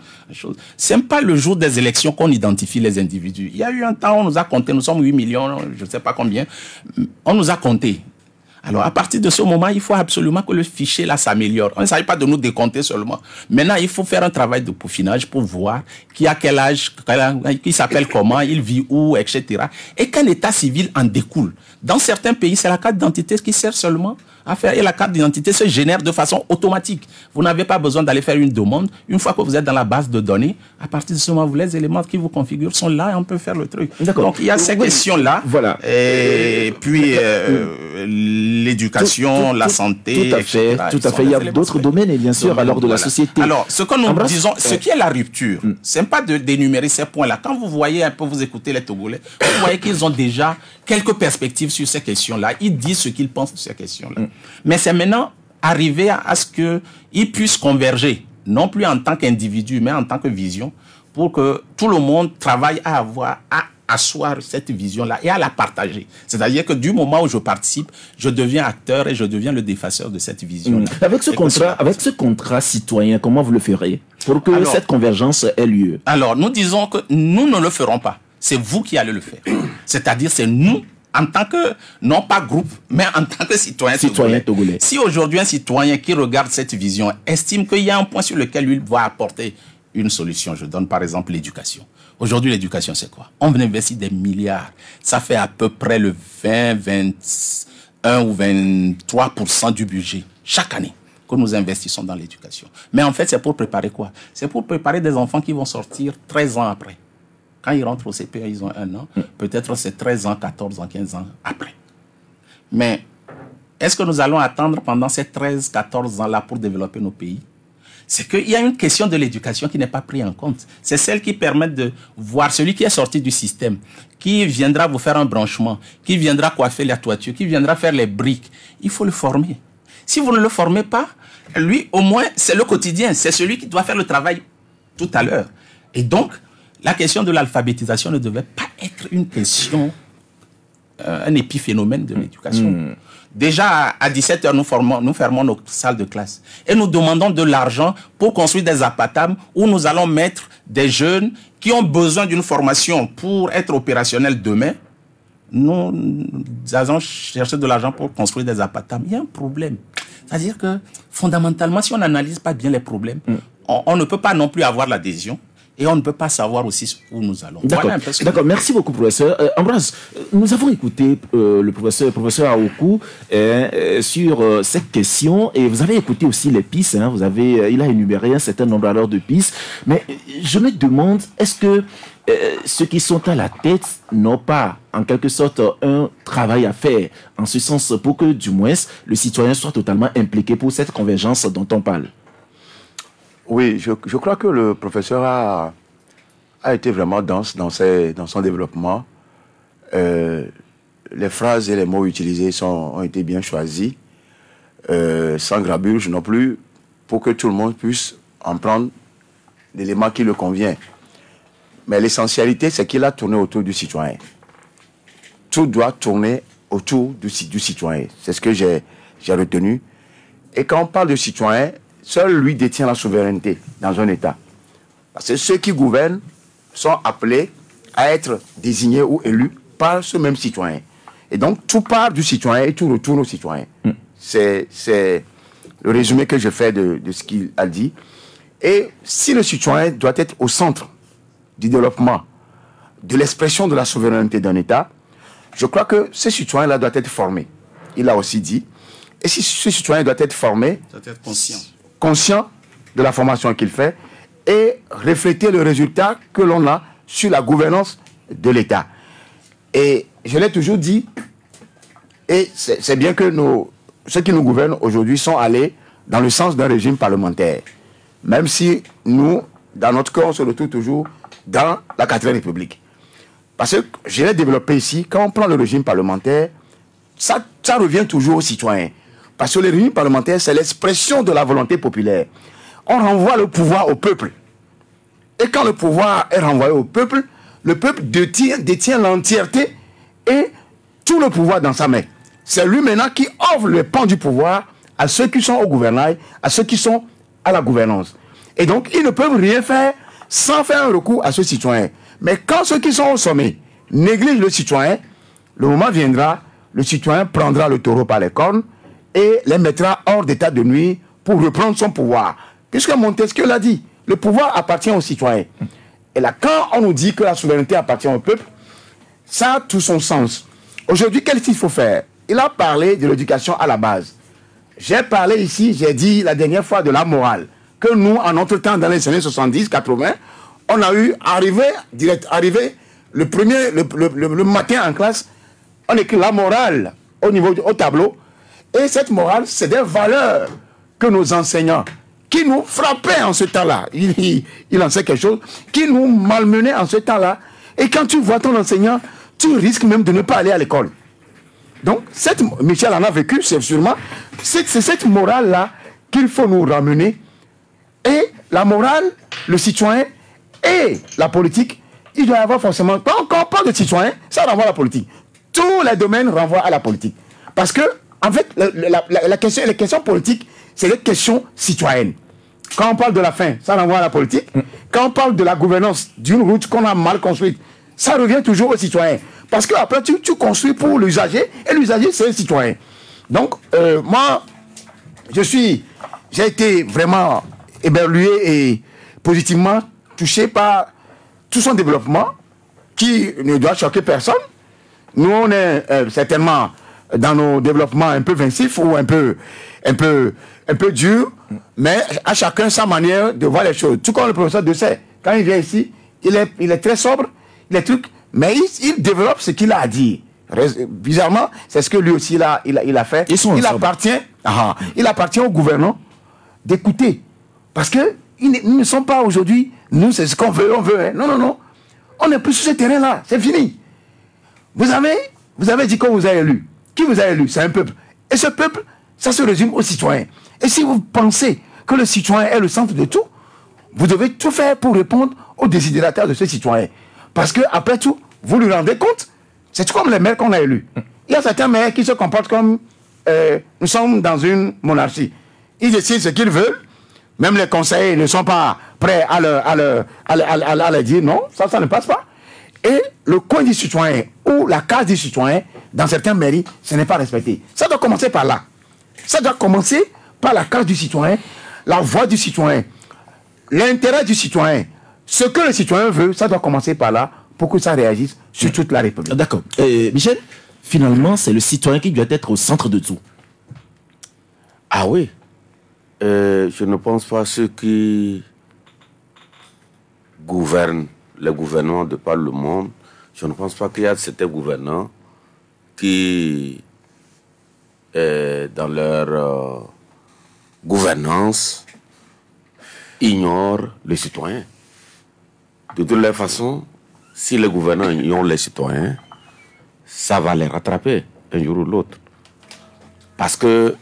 C'est pas le jour des élections qu'on identifie les individus. Il y a eu un temps, on nous a compté, nous sommes 8 millions, je ne sais pas combien. On nous a compté. Alors, à partir de ce moment, il faut absolument que le fichier là s'améliore. On ne s'agit pas de nous décompter seulement. Maintenant, il faut faire un travail de peaufinage pour voir qui a quel âge, qui s'appelle comment, il vit où, etc. Et qu'un état civil en découle. Dans certains pays, c'est la carte d'identité qui sert seulement à faire. Et la carte d'identité se génère de façon automatique. Vous n'avez pas besoin d'aller faire une demande. Une fois que vous êtes dans la base de données, à partir de ce moment, les éléments qui vous configurent sont là et on peut faire le truc. Donc, il y a ces questions-là. Voilà. Et puis, l'éducation, la santé, tout à fait, etc. Tout à fait. Il y a d'autres domaines, et bien sûr, alors de la société. Alors, ce que nous disons, ce qui est la rupture, c'est pas de d'énumérer ces points-là. Quand vous voyez un peu, vous écoutez les Togolais, vous voyez qu'ils ont déjà quelques perspectives sur ces questions-là. Ils disent ce qu'ils pensent de ces questions-là. Mais c'est maintenant arriver à ce qu'ils puissent converger, non plus en tant qu'individu, mais en tant que vision, pour que tout le monde travaille à asseoir cette vision-là et à la partager. C'est-à-dire que du moment où je participe, je deviens acteur et je deviens le défenseur de cette vision-là. Avec ce contrat citoyen, comment vous le ferez pour que cette convergence ait lieu? Alors, nous disons que nous ne le ferons pas. C'est vous qui allez le faire. C'est-à-dire, c'est nous, en tant que, non pas groupe, mais en tant que citoyen togolais. Si aujourd'hui un citoyen qui regarde cette vision estime qu'il y a un point sur lequel il doit apporter une solution, je donne par exemple l'éducation. Aujourd'hui, l'éducation, c'est quoi? On investit des milliards. Ça fait à peu près le 20, 21 ou 23% du budget chaque année que nous investissons dans l'éducation. Mais en fait, c'est pour préparer quoi? C'est pour préparer des enfants qui vont sortir 13 ans après. Quand ils rentrent au CPA, ils ont 1 an. Peut-être c'est 13 ans, 14 ans, 15 ans après. Mais est-ce que nous allons attendre pendant ces 13, 14 ans-là pour développer nos pays? C'est qu'il y a une question de l'éducation qui n'est pas prise en compte. C'est celle qui permet de voir celui qui est sorti du système, qui viendra vous faire un branchement, qui viendra coiffer la toiture, qui viendra faire les briques. Il faut le former. Si vous ne le formez pas, lui, au moins, c'est le quotidien. C'est celui qui doit faire le travail tout à l'heure. Et donc, la question de l'alphabétisation ne devait pas être une question, un épiphénomène de l'éducation. Déjà, à 17h, nous fermons nos salles de classe. Et nous demandons de l'argent pour construire des apatams où nous allons mettre des jeunes qui ont besoin d'une formation pour être opérationnels demain. Nous allons chercher de l'argent pour construire des apatams. Il y a un problème. C'est-à-dire que, fondamentalement, si on n'analyse pas bien les problèmes, on ne peut pas non plus avoir l'adhésion. Et on ne peut pas savoir aussi où nous allons. D'accord, voilà merci beaucoup, professeur. Ambroise, nous avons écouté le professeur Aokou sur cette question, et vous avez écouté aussi les pistes. Il a énuméré un certain nombre alors de pistes. Mais je me demande, est-ce que ceux qui sont à la tête n'ont pas, en quelque sorte, un travail à faire, en ce sens, pour que, du moins, le citoyen soit totalement impliqué pour cette convergence dont on parle? Oui, je crois que le professeur a été vraiment dense dans son développement. Les phrases et les mots utilisés ont été bien choisis, sans grabuge non plus, pour que tout le monde puisse en prendre l'élément qui le convient. Mais l'essentialité, c'est qu'il a tourné autour du citoyen. Tout doit tourner autour du citoyen. C'est ce que j'ai retenu. Et quand on parle de citoyen, seul lui détient la souveraineté dans un État. Parce que ceux qui gouvernent sont appelés à être désignés ou élus par ce même citoyen. Et donc, tout part du citoyen et tout retourne au citoyen. C'est le résumé que je fais de ce qu'il a dit. Et si le citoyen doit être au centre du développement, de l'expression de la souveraineté d'un État, je crois que ce citoyen-là doit être formé. Il l'a aussi dit. Et si ce citoyen doit être formé, doit être conscient de la formation qu'il fait et refléter le résultat que l'on a sur la gouvernance de l'État. Et je l'ai toujours dit, et c'est bien que ceux qui nous gouvernent aujourd'hui sont allés dans le sens d'un régime parlementaire. Même si nous, dans notre cœur, on se retrouve toujours dans la 4e République. Parce que je l'ai développé ici, quand on prend le régime parlementaire, ça revient toujours aux citoyens. Parce que le régime parlementaire, c'est l'expression de la volonté populaire. On renvoie le pouvoir au peuple. Et quand le pouvoir est renvoyé au peuple, le peuple détient l'entièreté et tout le pouvoir dans sa main. C'est lui maintenant qui offre le pan du pouvoir à ceux qui sont au gouvernail, à ceux qui sont à la gouvernance. Et donc, ils ne peuvent rien faire sans faire un recours à ce citoyen. Mais quand ceux qui sont au sommet négligent le citoyen, le moment viendra, le citoyen prendra le taureau par les cornes et les mettra hors d'état de nuire pour reprendre son pouvoir. Puisque Montesquieu l'a dit, le pouvoir appartient aux citoyens. Et là, quand on nous dit que la souveraineté appartient au peuple, ça a tout son sens. Aujourd'hui, qu'est-ce qu'il faut faire? Il a parlé de l'éducation à la base. J'ai parlé ici, j'ai dit la dernière fois de la morale, que nous, en notre temps, dans les années 70, 80, on a eu arrivé le matin en classe, on écrit la morale au tableau. Et cette morale, c'est des valeurs que nos enseignants, qui nous frappaient en ce temps-là, il en sait quelque chose, qui nous malmenaient en ce temps-là. Et quand tu vois ton enseignant, tu risques même de ne pas aller à l'école. Donc, Michel en a vécu, c'est sûrement, c'est cette morale-là qu'il faut nous ramener. Et la morale, le citoyen et la politique, il doit y avoir forcément, quand on parle de citoyen, ça renvoie à la politique. Tous les domaines renvoient à la politique. Parce que, en fait, les questions politiques, c'est les questions citoyennes. Quand on parle de la faim, ça renvoie à la politique. Quand on parle de la gouvernance d'une route qu'on a mal construite, ça revient toujours aux citoyens. Parce que après tu construis pour l'usager, et l'usager, c'est le citoyen. Donc, moi, j'ai été vraiment éberlué et positivement touché par tout son développement, qui ne doit choquer personne. Nous, on est certainement dans nos développements un peu vincifs ou un peu durs, mais à chacun sa manière de voir les choses. Tout comme le professeur Dessay, quand il vient ici, il est très sobre, il est truc, mais il développe ce qu'il a à dire. Bizarrement, c'est ce que lui aussi il a fait. Il appartient aux gouvernants d'écouter. Parce que ils ne sont pas aujourd'hui, nous c'est ce qu'on veut, on veut. Hein. Non, non, non. On n'est plus sur ce terrain-là, c'est fini. Vous avez dit qu'on vous a élu. Qui vous a élu? C'est un peuple. Et ce peuple, ça se résume aux citoyens. Et si vous pensez que le citoyen est le centre de tout, vous devez tout faire pour répondre aux désidérateurs de ce citoyen. Parce que après tout, vous lui rendez compte, c'est comme les maires qu'on a élus. Il y a certains maires qui se comportent comme nous sommes dans une monarchie. Ils décident ce qu'ils veulent, même les conseillers ne sont pas prêts à leur dire non, ça ne passe pas. Et le coin du citoyen ou la case du citoyen, dans certaines mairies, ce n'est pas respecté. Ça doit commencer par là. Ça doit commencer par la case du citoyen, la voix du citoyen, l'intérêt du citoyen. Ce que le citoyen veut, ça doit commencer par là pour que ça réagisse sur toute la République. D'accord. Michel, finalement, c'est le citoyen qui doit être au centre de tout. Ah oui. Je ne pense pas ceux qui gouvernent, les gouvernants de par le monde, je ne pense pas qu'il y a certains gouvernants qui, dans leur gouvernance, ignorent les citoyens. De toutes les façons, si les gouvernants ignorent les citoyens, ça va les rattraper un jour ou l'autre. Parce que,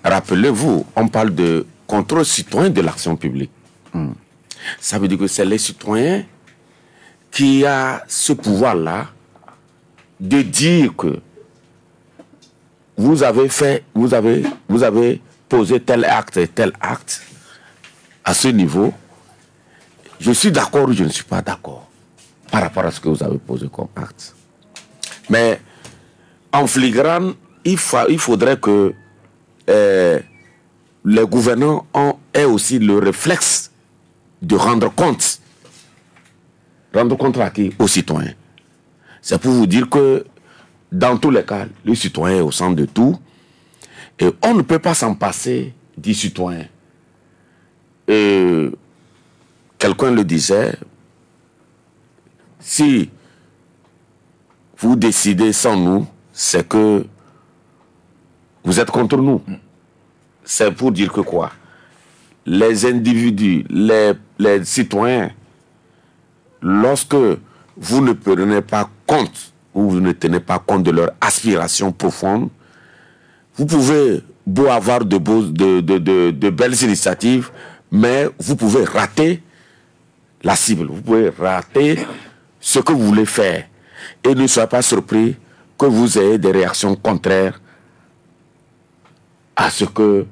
rappelez-vous, on parle de contrôle citoyen de l'action publique. Ça veut dire que c'est les citoyens qui ont ce pouvoir-là de dire que vous avez posé tel acte et tel acte à ce niveau. Je suis d'accord ou je ne suis pas d'accord par rapport à ce que vous avez posé comme acte. Mais en flagrant, il faudrait que les gouvernants aient aussi le réflexe de rendre compte. Rendre compte à qui? Aux citoyens. C'est pour vous dire que, dans tous les cas, le citoyen est au centre de tout. Et on ne peut pas s'en passer du citoyen. Quelqu'un le disait, si vous décidez sans nous, c'est que vous êtes contre nous. C'est pour dire que quoi? Les individus, les citoyens, lorsque vous ne prenez pas compte ou vous ne tenez pas compte de leurs aspirations profondes, vous pouvez beau avoir de belles initiatives, mais vous pouvez rater la cible, vous pouvez rater ce que vous voulez faire. Et ne soyez pas surpris que vous ayez des réactions contraires à ce que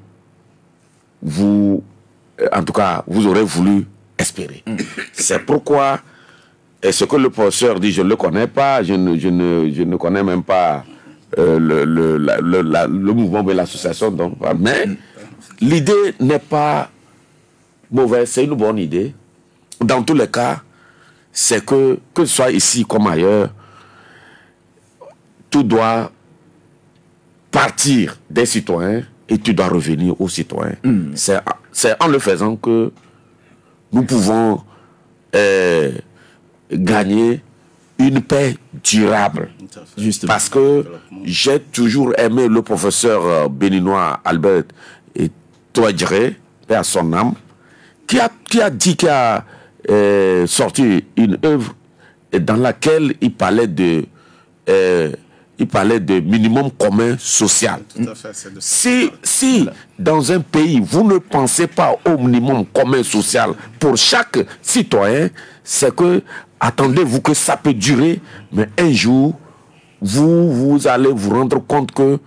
vous, en tout cas, vous aurez voulu espérer. C'est pourquoi, et ce que le professeur dit, je ne le connais pas, je ne connais même pas le mouvement de l'association, mais l'idée n'est pas mauvaise, c'est une bonne idée. Dans tous les cas, c'est que ce soit ici comme ailleurs, tout doit partir des citoyens et tu dois revenir aux citoyens. C'est en le faisant que nous pouvons gagner une paix durable. Justement. Parce que j'ai toujours aimé le professeur béninois Albert Touadjire, paix à son âme, qui a sorti une œuvre dans laquelle il parlait de minimum commun social. Tout à fait, si dans un pays, vous ne pensez pas au minimum commun social pour chaque citoyen, c'est que, attendez-vous que ça peut durer, mais un jour, vous allez vous rendre compte que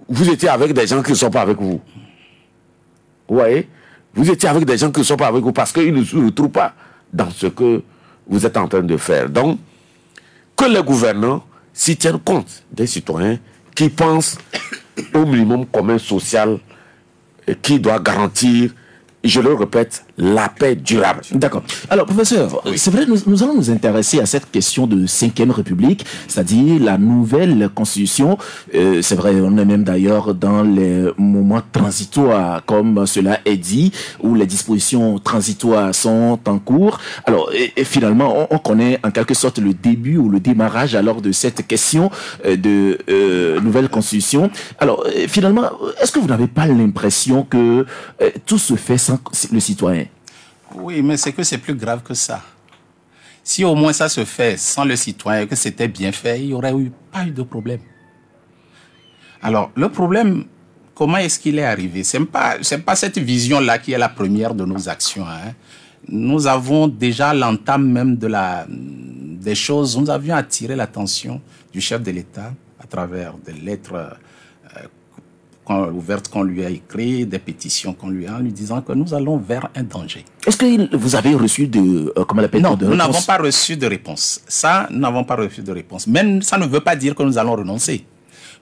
vous étiez avec des gens qui ne sont pas avec vous. Vous voyez? Vous étiez avec des gens qui ne sont pas avec vous parce qu'ils ne se retrouvent pas dans ce que vous êtes en train de faire. Donc, que les gouvernants s'y tiennent compte des citoyens qui pensent au minimum commun social qui doit garantir, je le répète, la paix durable. D'accord. Alors, professeur, oui. C'est vrai, nous allons nous intéresser à cette question de 5e République, c'est-à-dire la nouvelle constitution. C'est vrai, on est même d'ailleurs dans les moments transitoires, comme cela est dit, où les dispositions transitoires sont en cours. Alors, et finalement, on connaît en quelque sorte le début ou le démarrage alors de cette question de nouvelle constitution. Alors, finalement, est-ce que vous n'avez pas l'impression que tout se fait sans le citoyen? Oui, mais c'est que c'est plus grave que ça. Si au moins ça se fait sans le citoyen, que c'était bien fait, il n'y aurait pas eu de problème. Alors, le problème, comment est-ce qu'il est arrivé? C'est pas cette vision-là qui est la première de nos actions. Hein. Nous avons déjà l'entame même des choses. Nous avions attiré l'attention du chef de l'État à travers des lettres ouvertes qu'on lui a écrites, des pétitions qu'on lui a, en lui disant que nous allons vers un danger. Est-ce que vous avez reçu comment l'appelle-t-on, Non, de nous réponse? n'avons pas reçu de réponse. Ça, nous n'avons pas reçu de réponse. Mais ça ne veut pas dire que nous allons renoncer.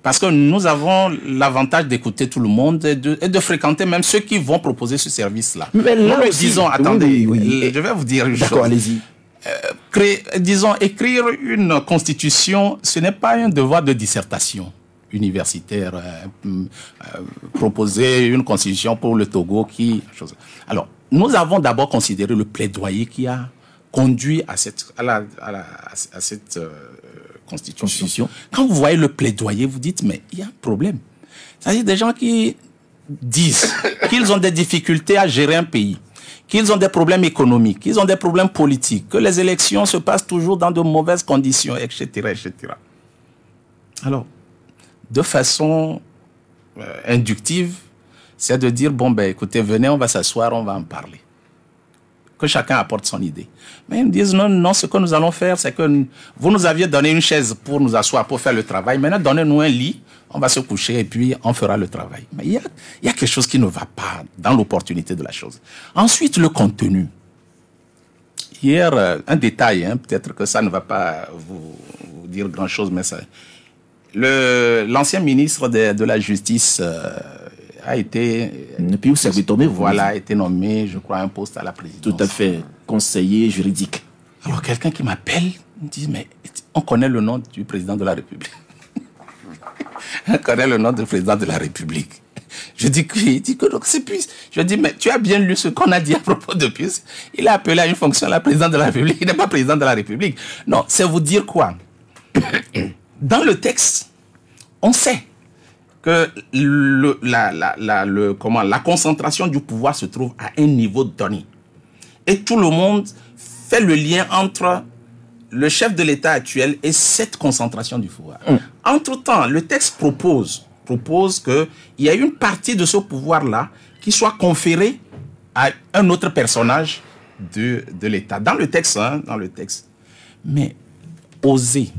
Parce que nous avons l'avantage d'écouter tout le monde et de fréquenter même ceux qui vont proposer ce service-là. Mais là nous aussi, disons, attendez, oui. je vais vous dire une chose. D'accord, allez-y. Disons, écrire une constitution, ce n'est pas un devoir de dissertation universitaire. Proposer une constitution pour le Togo Alors, nous avons d'abord considéré le plaidoyer qui a conduit à cette constitution. Quand vous voyez le plaidoyer, vous dites, mais il y a un problème. C'est-à-dire des gens qui disent qu'ils ont des difficultés à gérer un pays, qu'ils ont des problèmes économiques, qu'ils ont des problèmes politiques, que les élections se passent toujours dans de mauvaises conditions, etc., etc. Alors, de façon inductive, c'est de dire, bon, ben, écoutez, venez, on va s'asseoir, on va en parler. Que chacun apporte son idée. Mais ils me disent, non, ce que nous allons faire, c'est que vous nous aviez donné une chaise pour nous asseoir, pour faire le travail. Maintenant, donnez-nous un lit, on va se coucher et puis on fera le travail. Mais il y a quelque chose qui ne va pas dans l'opportunité de la chose. Ensuite, le contenu. Hier, un détail, hein, peut-être que ça ne va pas vous dire grand-chose, mais ça... L'ancien ministre de la Justice, a été... Et puis vous s'est tombé, voilà, a été nommé, je crois, à un poste à la présidence. Tout à fait, conseiller juridique. Alors quelqu'un qui m'appelle, me dit, mais on connaît le nom du président de la République. On connaît le nom du président de la République. Je dis que donc c'est Puce. Je dis, mais tu as bien lu ce qu'on a dit à propos de Puce. Il a appelé à une fonction la président de la République. Il n'est pas président de la République. Non, c'est vous dire quoi? Dans le texte, on sait que la concentration du pouvoir se trouve à un niveau donné. Et tout le monde fait le lien entre le chef de l'État actuel et cette concentration du pouvoir. Entre-temps, le texte propose qu'il y ait une partie de ce pouvoir-là qui soit conférée à un autre personnage de l'État. Dans le texte, dans le texte. Mais oser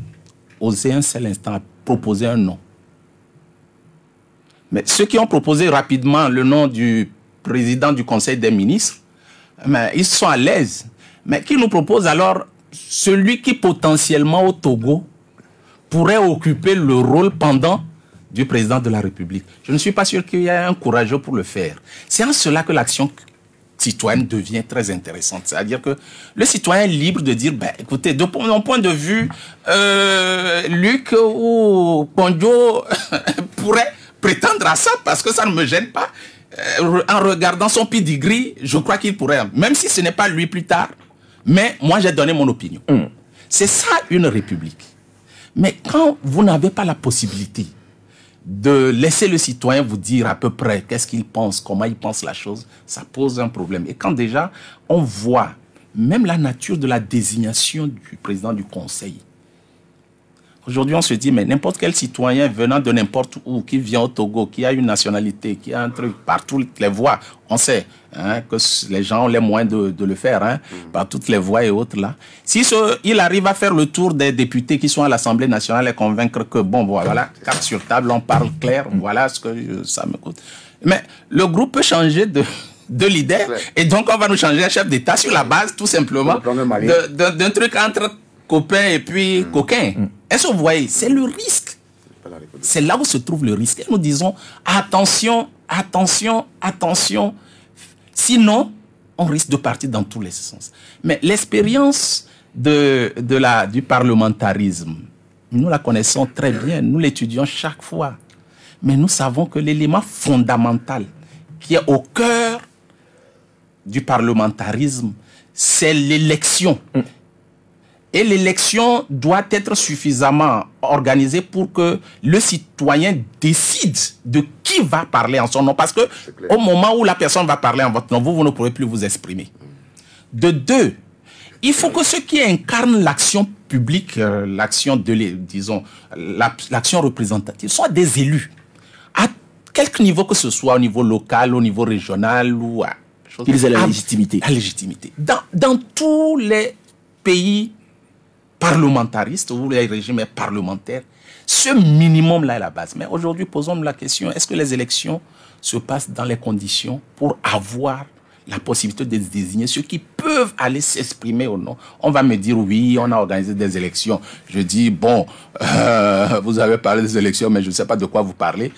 un seul instant proposer un nom. Mais ceux qui ont proposé rapidement le nom du président du Conseil des ministres, mais ils sont à l'aise. Mais qui nous propose alors celui qui potentiellement au Togo pourrait occuper le rôle pendant du président de la République? Je ne suis pas sûr qu'il y ait un courageux pour le faire. C'est en cela que l'action citoyenne devient très intéressante. C'est-à-dire que le citoyen est libre de dire, ben, écoutez, de mon point de vue, Luc ou Ponjo pourrait prétendre à ça parce que ça ne me gêne pas. En regardant son pedigree, je crois qu'il pourrait, même si ce n'est pas lui plus tard, mais moi j'ai donné mon opinion. C'est ça une république. Mais quand vous n'avez pas la possibilité de laisser le citoyen vous dire à peu près qu'est-ce qu'il pense, comment il pense la chose, ça pose un problème. Et quand déjà on voit même la nature de la désignation du président du conseil, aujourd'hui on se dit, mais n'importe quel citoyen venant de n'importe où, qui vient au Togo, qui a une nationalité, qui a un truc, par toutes les voies, on sait que les gens ont les moyens de le faire, par toutes les voies et autres là. Si il arrive à faire le tour des députés qui sont à l'Assemblée nationale et convaincre que, bon, voilà, carte sur table, on parle clair, voilà ce que ça me coûte. Mais le groupe peut changer de leader, et donc on va nous changer un chef d'État sur la base, tout simplement, d'un truc entre copains et puis coquins. Est-ce que vous voyez? C'est le risque. C'est là où se trouve le risque. Et nous disons, attention, attention, attention. Sinon, on risque de partir dans tous les sens. Mais l'expérience du parlementarisme, nous la connaissons très bien, nous l'étudions chaque fois. Mais nous savons que l'élément fondamental qui est au cœur du parlementarisme, c'est l'élection. Et l'élection doit être suffisamment organisée pour que le citoyen décide de qui va parler en son nom. Parce que au moment où la personne va parler en votre nom, vous ne pourrez plus vous exprimer. De deux, il faut que ceux qui incarnent l'action publique, l'action l'action représentative, soient des élus. À quelque niveau que ce soit, au niveau local, au niveau régional, ou qu'ils aient la légitimité. La légitimité. Dans tous les pays parlementaristes ou les régimes parlementaires, ce minimum-là est la base. Mais aujourd'hui, posons-nous la question, est-ce que les élections se passent dans les conditions pour avoir la possibilité de désigner ceux qui peuvent aller s'exprimer ou non? On va me dire, oui, on a organisé des élections. Je dis, bon, vous avez parlé des élections, mais je ne sais pas de quoi vous parlez.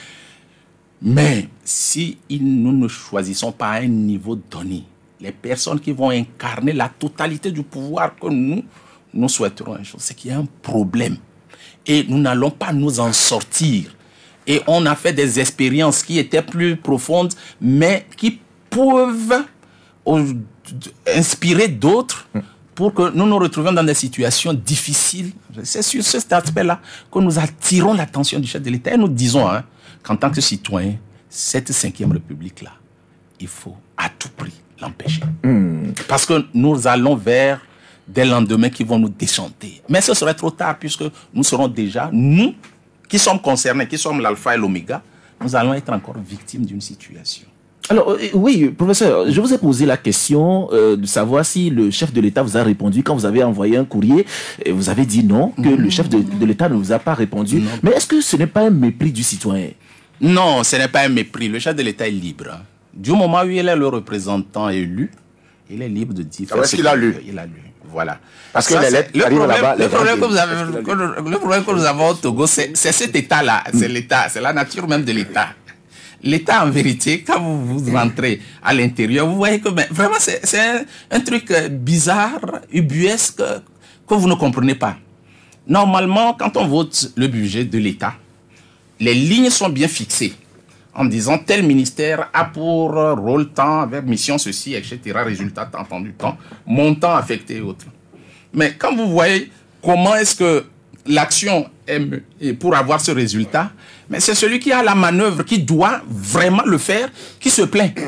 Mais si nous ne choisissons pas à un niveau donné, les personnes qui vont incarner la totalité du pouvoir que nous souhaiterons une chose, c'est qu'il y a un problème. Et nous n'allons pas nous en sortir. Et on a fait des expériences qui étaient plus profondes, mais qui peuvent inspirer d'autres pour que nous nous retrouvions dans des situations difficiles. C'est sur cet aspect-là que nous attirons l'attention du chef de l'État. Et nous disons qu'en tant que citoyen, cette 5e République-là, il faut à tout prix l'empêcher. Parce que nous allons vers des lendemains qui vont nous déchanter. Mais ce serait trop tard puisque nous serons déjà, nous qui sommes concernés, qui sommes l'alpha et l'oméga, nous allons être encore victimes d'une situation. Alors, oui, professeur, je vous ai posé la question de savoir si le chef de l'État vous a répondu quand vous avez envoyé un courrier. Et vous avez dit non, que le chef de l'État ne vous a pas répondu. Non. Mais est-ce que ce n'est pas un mépris du citoyen? Non, ce n'est pas un mépris. Le chef de l'État est libre. Du moment où il est le représentant élu, il est libre de dire... Est-ce qu'il a lu? Il a lu. Voilà. Parce que les lettres arrivent là-bas. Le problème que nous avons au Togo, c'est cet État-là. C'est l'État. C'est la nature même de l'État. l'État, en vérité, quand vous rentrez à l'intérieur, vous voyez que vraiment, c'est un truc bizarre, ubuesque, que vous ne comprenez pas. Normalement, quand on vote le budget de l'État, les lignes sont bien fixées en disant tel ministère a pour rôle tant, avec mission ceci, etc., résultat tant, temps du temps, montant affecté et autres. Mais quand vous voyez comment est-ce que l'action est pour avoir ce résultat, mais c'est celui qui a la manœuvre, qui doit vraiment le faire, qui se plaint.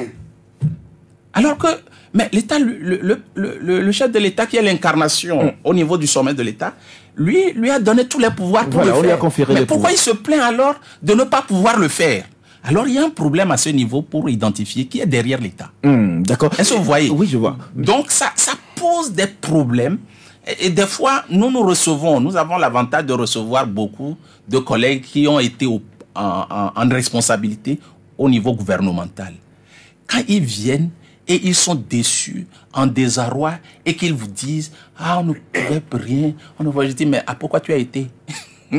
Alors que, mais l'État, le chef de l'État, qui est l'incarnation au niveau du sommet de l'État, lui a donné tous les pouvoirs pour le faire. On lui a conféré mais pourquoi il se plaint alors de ne pas pouvoir le faire? Alors, il y a un problème à ce niveau pour identifier qui est derrière l'État. D'accord. Est-ce que vous voyez? Oui, je vois. Donc, ça pose des problèmes. Et des fois, nous avons l'avantage de recevoir beaucoup de collègues qui ont été en responsabilité au niveau gouvernemental. Quand ils viennent et ils sont déçus, en désarroi, et qu'ils vous disent « Ah, on ne pouvait rien. » Je dis « Mais pourquoi tu as été ?»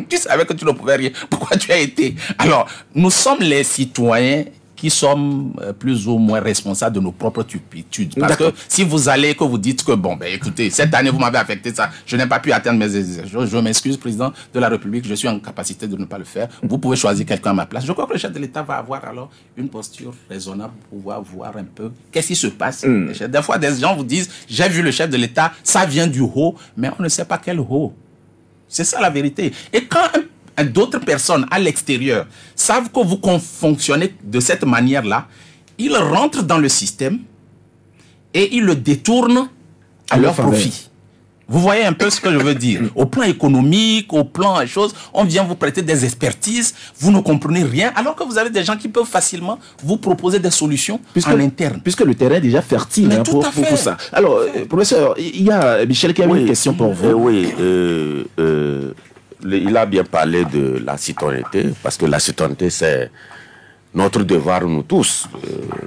Tu savais que tu ne pouvais rien. Pourquoi tu as été? Alors, nous sommes les citoyens qui sommes plus ou moins responsables de nos propres turpitudes. Parce que si vous allez, que vous dites que, bon, ben écoutez, cette année, vous m'avez affecté ça, je n'ai pas pu atteindre mes exigences, je m'excuse, président de la République, je suis en capacité de ne pas le faire, vous pouvez choisir quelqu'un à ma place. Je crois que le chef de l'État va avoir alors une posture raisonnable pour pouvoir voir un peu qu'est-ce qui se passe. Des fois, des gens vous disent, j'ai vu le chef de l'État, ça vient du haut, mais on ne sait pas quel haut. C'est ça la vérité. Et quand d'autres personnes à l'extérieur savent que vous fonctionnez de cette manière-là, ils rentrent dans le système et ils le détournent à leur profit. Vous voyez un peu ce que je veux dire. Au plan économique, au plan des choses, on vient vous prêter des expertises, vous ne comprenez rien, alors que vous avez des gens qui peuvent facilement vous proposer des solutions en interne. Puisque le terrain est déjà fertile pour ça. Alors, professeur, il y a Michel qui a une question pour vous. Il a bien parlé de la citoyenneté, parce que la citoyenneté, c'est notre devoir, nous tous.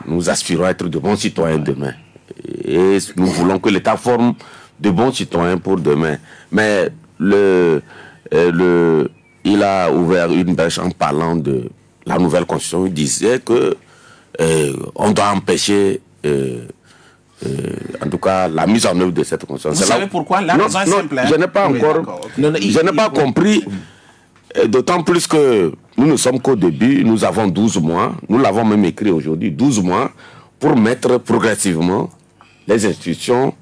Nous aspirons à être de bons citoyens demain. Et nous voulons que l'État forme de bons citoyens pour demain. Mais il a ouvert une brèche en parlant de la nouvelle constitution. Il disait que on doit empêcher en tout cas la mise en œuvre de cette constitution. Vous savez pourquoi? La raison est simple. Je n'ai pas encore, je n'ai pas compris, d'autant plus que nous ne sommes qu'au début, nous avons 12 mois, nous l'avons même écrit aujourd'hui, 12 mois, pour mettre progressivement les institutions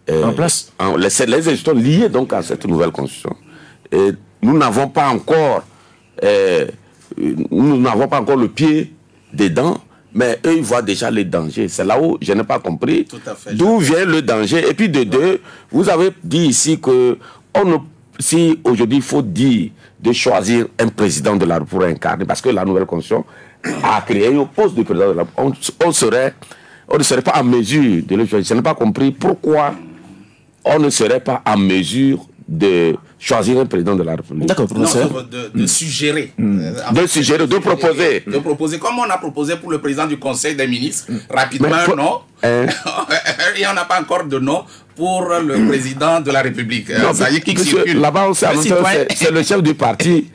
en place. Les institutions liées donc à cette nouvelle constitution. Et nous n'avons pas encore le pied dedans, mais eux ils voient déjà les dangers. C'est là où je n'ai pas compris d'où vient le danger. Et puis de deux, vous avez dit ici que si aujourd'hui il faut dire de choisir un président de la République pour incarner, parce que la nouvelle constitution a créé un poste de président de la République, on ne serait pas en mesure de le choisir. Je n'ai pas compris pourquoi on ne serait pas en mesure de choisir un président de la République. D'accord, professeur. De suggérer. De suggérer, de proposer. De proposer, comme on a proposé pour le président du Conseil des ministres, rapidement un nom. Et on n'a pas encore de nom pour le président de la République. Ça y est, qui circule. Là-bas, c'est le chef du parti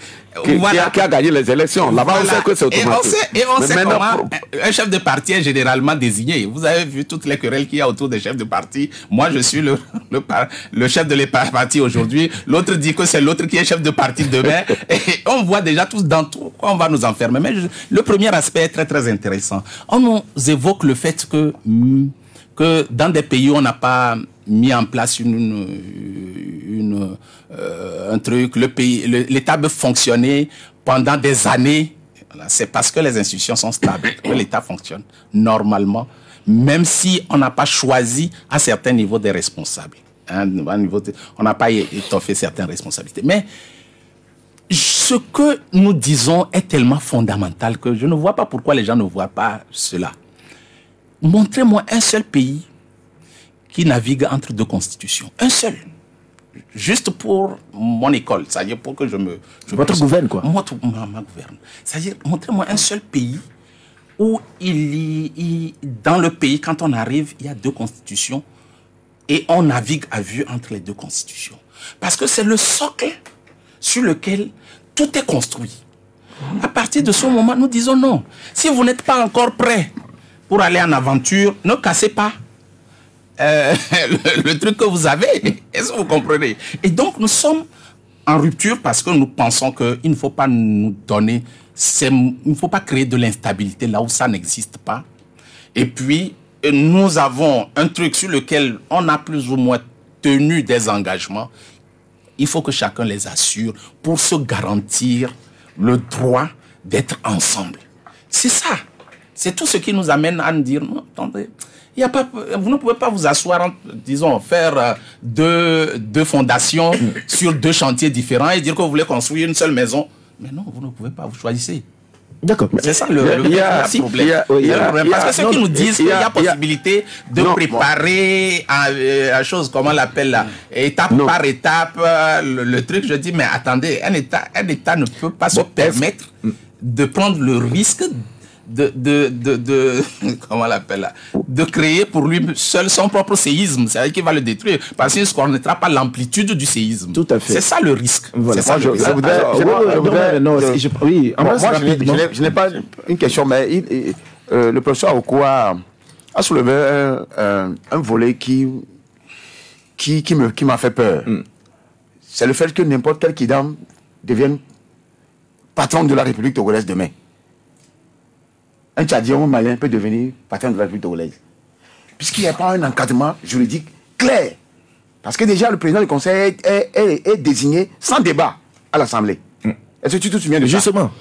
qui a gagné les élections. Là-bas, on sait que c'est automatique. Et on sait comment un chef de parti est généralement désigné. Vous avez vu toutes les querelles qu'il y a autour des chefs de parti. Moi, je suis le chef de parti aujourd'hui. L'autre dit que c'est l'autre qui est chef de parti demain. Et on voit déjà tous dans tout. On va nous enfermer. Mais le premier aspect est très, très intéressant. On nous évoque le fait que dans des pays où on n'a pas mis en place un truc, l'État peut fonctionner pendant des années. C'est parce que les institutions sont stables que l'État fonctionne normalement, même si on n'a pas choisi à certains niveaux des responsables. On n'a pas étoffé certaines responsabilités. Mais ce que nous disons est tellement fondamental que je ne vois pas pourquoi les gens ne voient pas cela. Montrez-moi un seul pays qui navigue entre deux constitutions. Un seul. Juste pour mon école. C'est-à-dire pour que votre gouverne, quoi. Ma gouverne. C'est-à-dire, montrez-moi un seul pays où dans le pays, quand on arrive, il y a deux constitutions et on navigue à vue entre les deux constitutions. Parce que c'est le socle sur lequel tout est construit. À partir de ce moment, nous disons non. Si vous n'êtes pas encore prêt pour aller en aventure, ne cassez pas le truc que vous avez. Est-ce que vous comprenez? Et donc, nous sommes en rupture parce que nous pensons qu'il ne faut pas nous donner, il ne faut pas créer de l'instabilité là où ça n'existe pas. Et puis, nous avons un truc sur lequel on a plus ou moins tenu des engagements. Il faut que chacun les assure pour se garantir le droit d'être ensemble. C'est ça. C'est tout ce qui nous amène à nous dire, non, attendez, vous ne pouvez pas vous asseoir, disons, faire deux fondations sur 2 chantiers différents et dire que vous voulez construire une seule maison. Mais non, vous ne pouvez pas, vous choisissez. D'accord. C'est ça le problème. Parce que ceux qui nous disent qu'il y a possibilité de préparer à chose, comment on l'appelle là, étape par étape, le truc, je dis, mais attendez, un État ne peut pas se permettre de prendre le risque comment on l'appelle là, de créer pour lui seul son propre séisme. C'est-à-dire qu'il va le détruire parce qu'il ne se connaîtra pas l'amplitude du séisme. Tout à fait. C'est ça le risque. Voilà. Moi, je n'ai pas une question, mais le professeur Okoa a soulevé un volet qui m'a fait peur. C'est le fait que n'importe quel Kidam devienne patron de la République togolaise demain. Un Tchadien ou un Malien peut devenir patron de la République togolaise. Puisqu'il n'y a pas un encadrement juridique clair. Parce que déjà, le président du Conseil est désigné sans débat à l'Assemblée. Est-ce que tu te souviens de ça? Justement.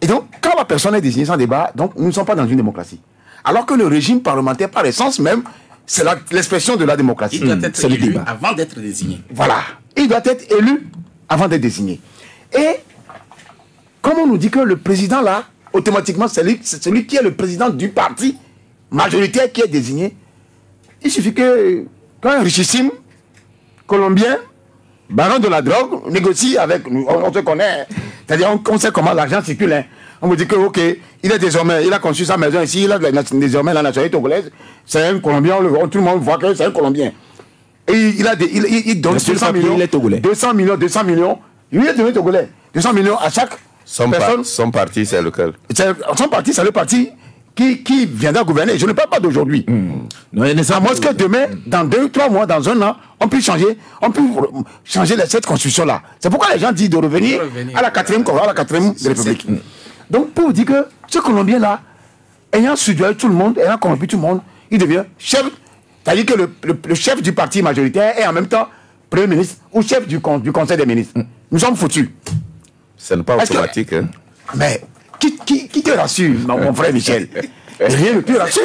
Et donc, quand la personne est désignée sans débat, donc nous ne sommes pas dans une démocratie. Alors que le régime parlementaire, par essence même, c'est l'expression de la démocratie. Il doit être élu avant d'être désigné. Voilà. Il doit être élu avant d'être désigné. Et comme on nous dit que le président là, automatiquement, c'est celui qui est le président du parti majoritaire qui est désigné. Il suffit que quand un richissime Colombien, baron de la drogue, négocie avec nous, on se connaît, c'est-à-dire on sait comment l'argent circule. Hein. On vous dit que, ok, il a construit sa maison ici, il a désormais la nationalité togolaise, c'est un Colombien, tout le monde voit que c'est un Colombien. Et il donne 200 millions, il est devenu togolais, 200 millions à chaque personne. Son parti, c'est lequel? Son parti, c'est le parti qui viendra gouverner. Je ne parle pas d'aujourd'hui. À moins que demain, dans 2 3 mois, dans 1 an, on peut changer cette constitution-là. C'est pourquoi les gens disent de revenir à la 4e République. Donc, pour vous dire que ce Colombien-là, ayant séduit tout le monde, ayant corrompu tout le monde, il devient chef. C'est-à-dire que le chef du parti majoritaire est en même temps Premier ministre ou chef du Conseil des ministres. Nous sommes foutus. Ce n'est pas automatique. Hein? Mais qui te rassure, mon frère Michel? Rien ne te rassure.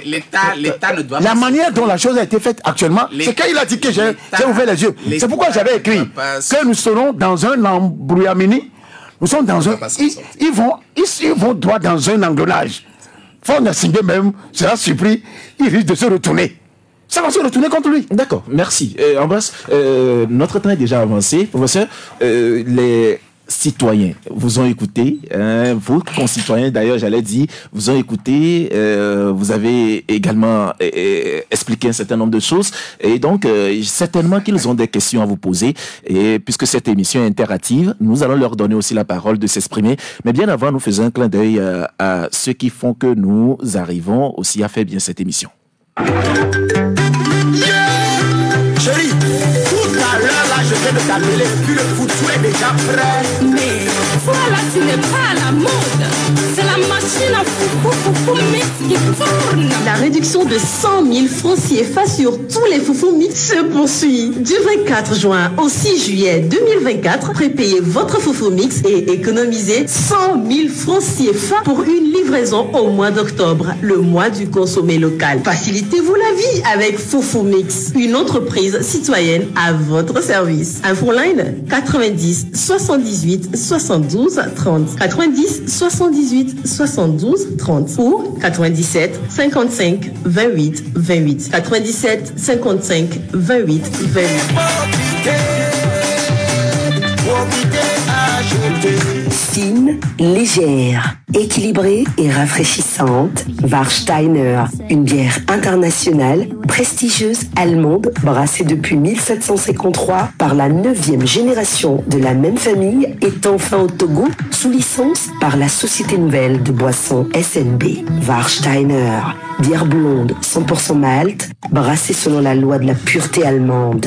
L'État ne doit pas. La manière dont la chose a été faite actuellement, c'est quand il a dit que j'ai ouvert les yeux. C'est pourquoi j'avais écrit que nous serons dans un embrouillamini. Nous sommes dans un. Ils vont droit dans un engrenage. Fort Nassingé même sera surpris. Il risque de se retourner. Ça va se retourner contre lui. D'accord, merci. Ambroise, notre temps est déjà avancé. Professeur, les citoyens vous ont écouté, vos concitoyens d'ailleurs, j'allais dire, vous ont écouté, vous avez également expliqué un certain nombre de choses, et donc certainement qu'ils ont des questions à vous poser, et puisque cette émission est interactive, nous allons leur donner aussi la parole de s'exprimer, mais bien avant, nous faisons un clin d'œil à ceux qui font que nous arrivons aussi à faire bien cette émission. Chérie, tout à l'heure là, je viens de t'appeler, puis le foutu est déjà prêt. Mais voilà, tu n'es pas à la mode. C'est la machine à foufou mix qui tourne. La réduction de 100 000 francs CFA sur tous les foufou mix se poursuit. Du 24 juin au 6 juillet 2024, prépayez votre foufou mix et économisez 100 000 francs CFA pour une livraison au mois d'octobre, le mois du consommé local. Facilitez-vous la vie avec Foufou Mix, une entreprise citoyenne à votre service. Infoline 90 78 72 30, 90 78 72 30 ou 97 55 28 28, 97 55 28 28. Profitez, achetez. Fine, légère, équilibrée et rafraîchissante, Warsteiner, une bière internationale, prestigieuse allemande, brassée depuis 1753 par la 9e génération de la même famille, est enfin au Togo, sous licence par la Société Nouvelle de Boissons SNB. Warsteiner, bière blonde, 100% malt, brassée selon la loi de la pureté allemande.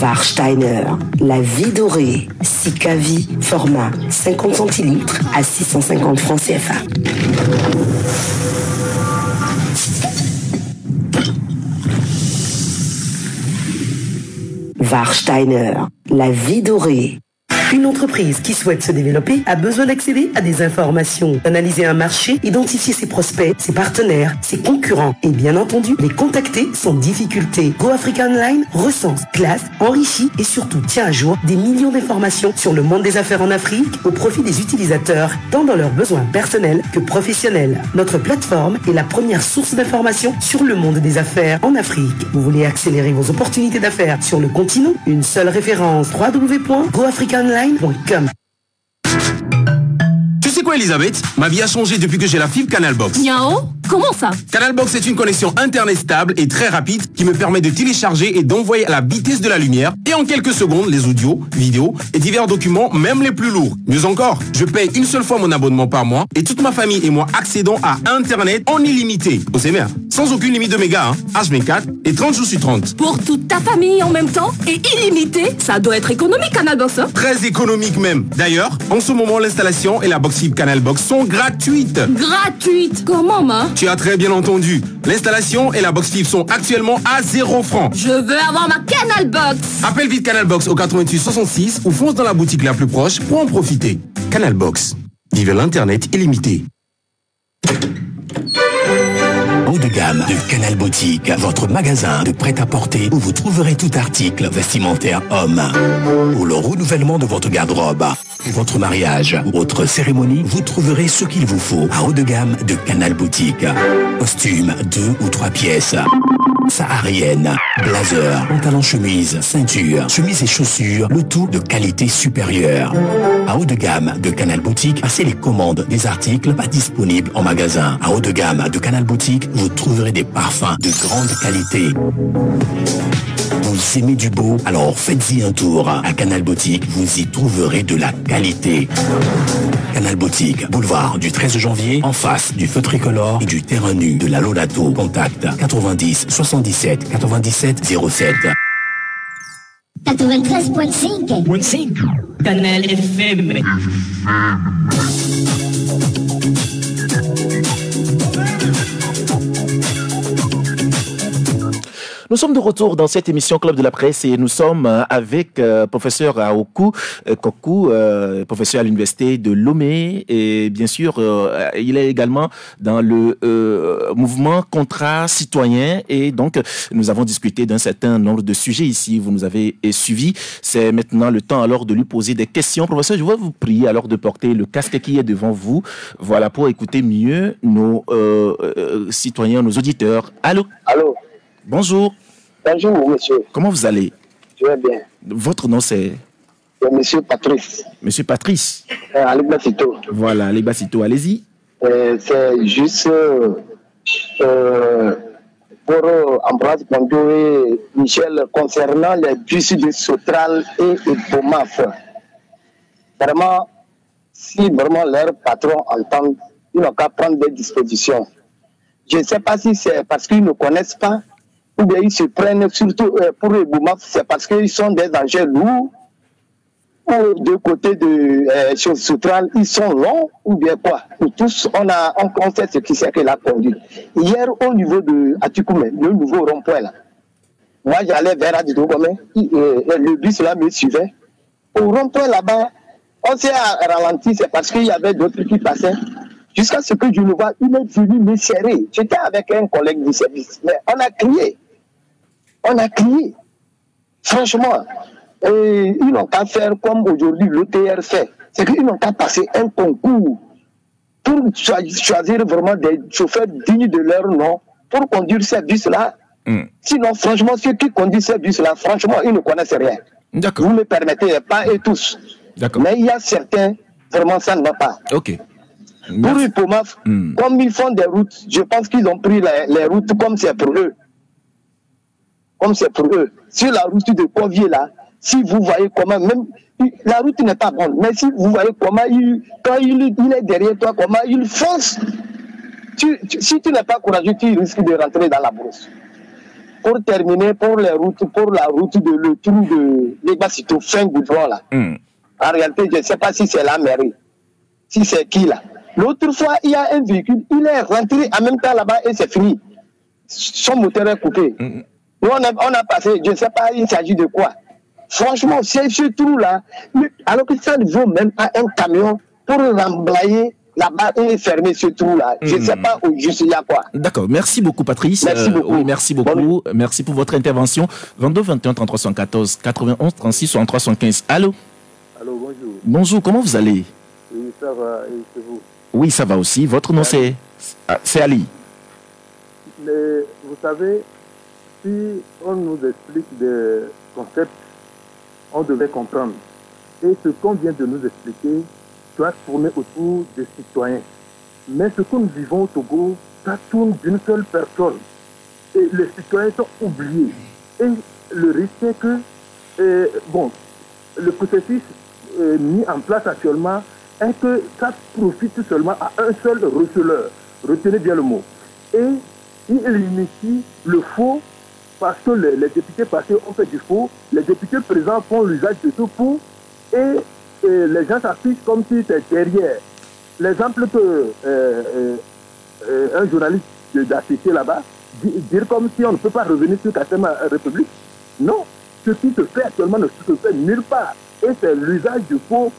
Warsteiner, la vie dorée, 6 cavis, format 50 centilitres à 650 francs CFA. Warsteiner, la vie dorée. Une entreprise qui souhaite se développer a besoin d'accéder à des informations, d'analyser un marché, identifier ses prospects, ses partenaires, ses concurrents et bien entendu les contacter sans difficulté. Go Africa Online recense, classe, enrichit et surtout tient à jour des millions d'informations sur le monde des affaires en Afrique au profit des utilisateurs, tant dans leurs besoins personnels que professionnels. Notre plateforme est la première source d'informations sur le monde des affaires en Afrique. Vous voulez accélérer vos opportunités d'affaires sur le continent? Une seule référence, www.goafricaonline.com. Tu sais quoi, Elisabeth? Ma vie a changé depuis que j'ai la fibre Canal Box. Niao, comment ça? Canal Box est une connexion internet stable et très rapide qui me permet de télécharger et d'envoyer à la vitesse de la lumière et en quelques secondes les audios, vidéos et divers documents, même les plus lourds. Mieux encore, je paye une seule fois mon abonnement par mois et toute ma famille et moi accédons à Internet en illimité. Au CMR, sans aucune limite de mégas, H24 et 30 jours sur 30. Pour toute ta famille en même temps et illimité, ça doit être économique, Canal Box, hein? Très économique même. D'ailleurs, en ce moment, l'installation et la box fibre Canal Box sont gratuites. Gratuite? Comment, ma? Tu as très bien entendu. L'installation et la box fibre sont actuellement à 0 francs. Je veux avoir ma Canal Box. Appelle vite Canal Box au 88 66 ou fonce dans la boutique la plus proche pour en profiter. Canal Box. Vive l'internet illimité. Haut de gamme de Canal Boutique, votre magasin de prêt-à-porter où vous trouverez tout article vestimentaire homme. Pour le renouvellement de votre garde-robe, pour votre mariage ou autre cérémonie, vous trouverez ce qu'il vous faut à haut de gamme de Canal Boutique. Costumes 2 ou 3 pièces, saharienne, blazer, pantalon chemise, ceinture, chemise et chaussures, le tout de qualité supérieure. À haut de gamme de Canal Boutique, passez les commandes des articles pas disponibles en magasin. À haut de gamme de Canal Boutique, vous trouverez des parfums de grande qualité. Vous aimez du beau? Alors faites-y un tour. À Canal Boutique, vous y trouverez de la qualité. Canal Boutique, boulevard du 13 janvier, en face du feu tricolore et du terrain nu de la Lolato. Contact 90 77 97 07. 93.5 Canal FM. Nous sommes de retour dans cette émission Club de la Presse et nous sommes avec professeur Aoku Kokou, professeur à l'université de Lomé et bien sûr il est également dans le mouvement Contrat citoyen et donc nous avons discuté d'un certain nombre de sujets ici, vous nous avez suivis. C'est maintenant le temps alors de lui poser des questions. Professeur, je vais vous prier alors de porter le casque qui est devant vous, voilà, pour écouter mieux nos citoyens, nos auditeurs. Allô? Allô? Bonjour. Bonjour, monsieur. Comment vous allez? Je vais bien. Votre nom, c'est? Monsieur Patrice. Monsieur Patrice. Aliba Sito. Voilà, Aliba Sito, allez-y. C'est juste pour Ambroise Bondo et Michel concernant les bus de Sotral et Bomaf. Vraiment, si vraiment leurs patrons entendent, ils n'ont qu'à prendre des dispositions. Je ne sais pas si c'est parce qu'ils ne connaissent pas, ou bien ils se prennent surtout pour les Boumaf, c'est parce qu'ils sont des engins lourds, ou de côté de Soutral, ils sont longs, ou bien quoi. Nous tous, on sait ce qui c'est que la conduite. Hier, au niveau de Atikoumé, le nouveau rond-point là, moi j'allais vers Aditoumé, le bus là me suivait. Au rond-point là-bas, on s'est ralenti, c'est parce qu'il y avait d'autres qui passaient. Jusqu'à ce que je le vois, il est venu me serrer. J'étais avec un collègue du service, mais on a crié. On a crié. Franchement, ils n'ont qu'à faire comme aujourd'hui l'OTR fait. C'est qu'ils n'ont qu'à passer un concours pour choisir vraiment des chauffeurs dignes de leur nom pour conduire ces bus-là. Sinon, franchement, ceux qui conduisent ces bus-là, franchement, ils ne connaissent rien. D'accord. Vous me permettez, pas et tous. D'accord. Mais il y a certains, vraiment, ça ne va pas. Ok. Pour Upomaf, comme ils font des routes, je pense qu'ils ont pris les routes comme c'est pour eux. Comme c'est pour eux. Sur la route de Covier, là, si vous voyez comment, même la route n'est pas bonne, mais si vous voyez comment quand il est derrière toi, comment il fonce, si tu n'es pas courageux, tu risques de rentrer dans la brousse. Pour terminer, pour la route de le trou de Légbasito, fin goudron là. En réalité, je ne sais pas si c'est la mairie, si c'est qui là. L'autre fois, il y a un véhicule, il est rentré en même temps là-bas et c'est fini. Son moteur est coupé. Nous, on a passé, je ne sais pas, il s'agit de quoi. Franchement, c'est ce trou-là, alors que ça vaut même pas un camion pour remblayer là-bas et fermer ce trou-là. Je ne sais pas où juste il y a quoi. D'accord. Merci beaucoup, Patrice. Merci beaucoup. Oui, merci beaucoup. Merci pour votre intervention. 22 21 33 114 91 36 63 115. Allô? Allô, bonjour. Bonjour, comment vous allez? Oui, ça va, et c'est vous? Oui, ça va aussi. Votre nom, c'est Ali. Mais vous savez, si on nous explique des concepts, on devait comprendre. Et ce qu'on vient de nous expliquer doit tourner autour des citoyens. Mais ce que nous vivons au Togo, ça tourne d'une seule personne. Et les citoyens sont oubliés. Et le risque est que, le processus mis en place actuellement est que ça profite seulement à un seul receleur. Retenez bien le mot. Et il initie le faux parce que les députés passés ont fait du faux. Les députés présents font l'usage de tout faux et les gens s'affichent comme si c'était derrière. L'exemple que un journaliste d'ACT là-bas dire comme si on ne peut pas revenir sur Kassem République. Non, ce qui se fait actuellement ne se fait nulle part. Et c'est l'usage du faux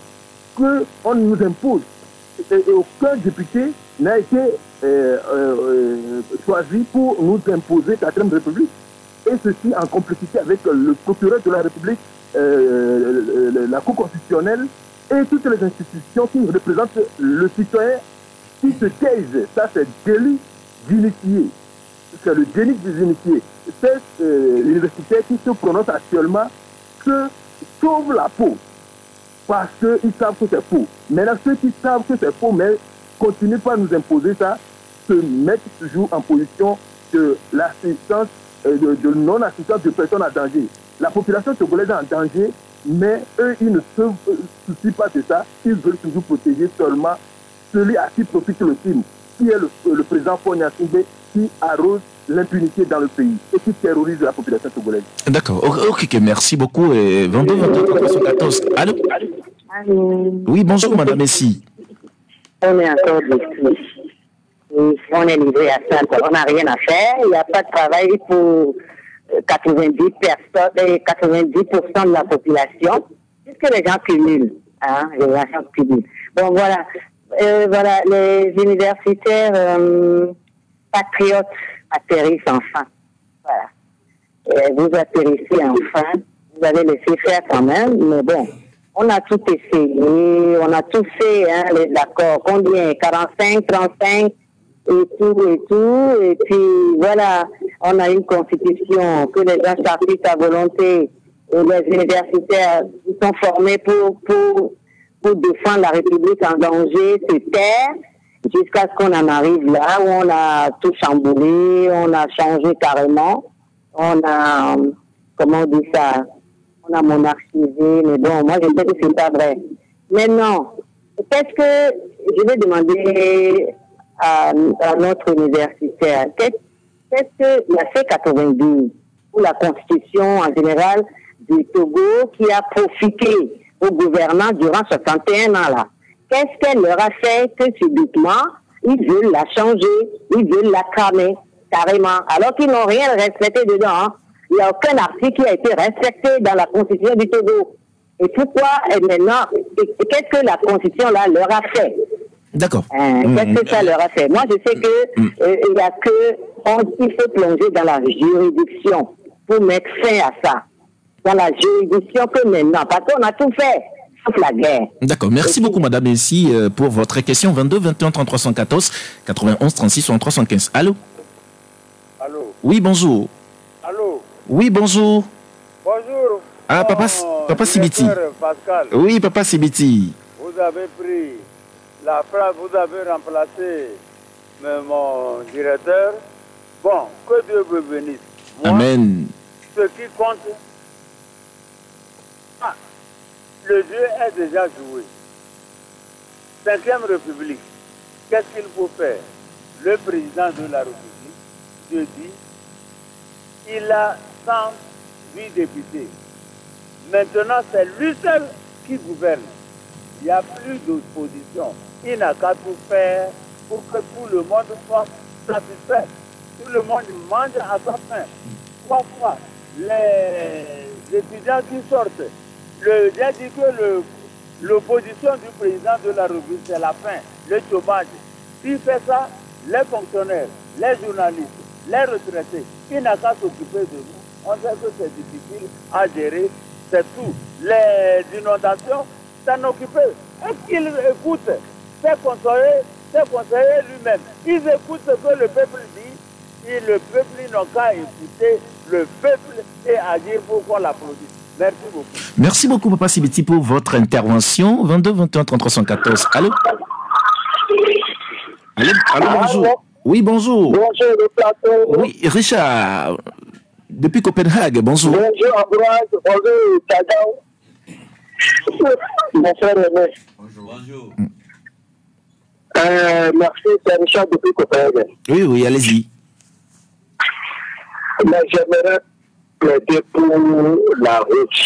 qu'on nous impose. Et aucun député n'a été choisi pour nous imposer la 4e République. Et ceci en complicité avec le procureur de la République, la Cour constitutionnelle et toutes les institutions qui représentent le citoyen qui se taisent. Ça, c'est délit d'initié. C'est le délit des initiés. C'est l'universitaire qui se prononce actuellement que sauve la peau. Parce qu'ils savent que c'est faux. Maintenant, ceux qui savent que c'est faux, mais continuent pas à nous imposer ça, se mettent toujours en position de l'assistance, de non-assistance de personnes en danger. La population togolaise est en danger, mais eux, ils ne se soucient pas de ça. Ils veulent toujours protéger seulement celui à qui profite le crime, qui est le président Fogna Singbe, qui arrose l'impunité dans le pays et qui terrorise la population togolaise. D'accord. Ok, merci beaucoup. 22 23 114. Allô? Allô? Oui, bonjour, madame Messi. On est encore déçus. On est livré à ça. On n'a rien à faire. Il n'y a pas de travail pour 90% de la population. Puisque les gens cumulent. Hein, les gens cumulent. Bon, voilà. Voilà, les universitaires patriotes atterrissent enfin. Voilà. Vous atterrissez enfin. Vous avez laissé faire quand même, mais bon. On a tout essayé, on a tout fait, hein, les accords. Combien? 45, 35, et tout. Et puis, voilà, on a une constitution que les gens s'appliquent à volonté. Et les universitaires sont formés pour défendre la République en danger, se taire, jusqu'à ce qu'on en arrive là, où on a tout chamboulé, on a changé carrément. On a, comment on dit ça? On a monarchisé, mais bon, moi je sais que c'est pas vrai. Maintenant, qu'est-ce que je vais demander à notre universitaire? Qu'est-ce que la C92 ou la Constitution en général du Togo qui a profité au gouvernement durant 61 ans là? Qu'est-ce qu'elle leur a fait que subitement ils veulent la changer, ils veulent la cramer carrément, alors qu'ils n'ont rien respecté dedans, hein? Il n'y a aucun article qui a été respecté dans la Constitution du Togo. Et pourquoi maintenant, qu'est-ce que la Constitution là leur a fait? D'accord. Qu'est-ce que ça leur a fait? Moi, je sais que il y a il faut plonger dans la juridiction pour mettre fin à ça. Dans la juridiction que maintenant, parce qu'on a tout fait, sauf la guerre. D'accord. Merci beaucoup, madame Messi, pour votre question. 22 21 33 114 91 36 63 115. Allô? Allô? Oui, bonjour. Allô? Oui, bonjour. Bonjour, Ah, papa Sibiti. Pascal. Oui, papa Sibiti. Vous avez pris la phrase, vous avez remplacé mon directeur. Bon, que Dieu vous bénisse. Moi, Amen. Ce qui compte, le jeu est déjà joué. 5e République, qu'est-ce qu'il faut faire? Le président de la République, je dis, il a 108 députés. Maintenant, c'est lui seul qui gouverne. Il n'y a plus d'opposition. Il n'a qu'à tout faire pour que tout le monde soit satisfait. Tout le monde mange à sa faim. Parfois, les étudiants qui sortent, j'ai dit que l'opposition du président de la République, c'est la faim, le chômage. S'il fait ça, les fonctionnaires, les journalistes, les retraités, il n'a qu'à s'occuper de nous. On sait que c'est difficile à gérer, c'est tout. Les inondations, s'en occuper. Est-ce qu'il écoute ses conseillers lui-même? Ils écoutent ce que le peuple dit, et le peuple n'a qu'à écouter le peuple et agir pour qu'on l'applaudisse. Merci beaucoup. Merci beaucoup, papa Sibiti, pour votre intervention. 22 21 33 114. Allô? Allô, bonjour. Allô? Oui, bonjour. Bonjour, le plateau. Oui, Richard, depuis Copenhague, bonjour. Bonjour, Ambroise. Bonjour, Tadao. Mon frère René. Bonjour. Merci, c'est Richard depuis Copenhague. Oui, allez-y. Mais j'aimerais plaider pour la route.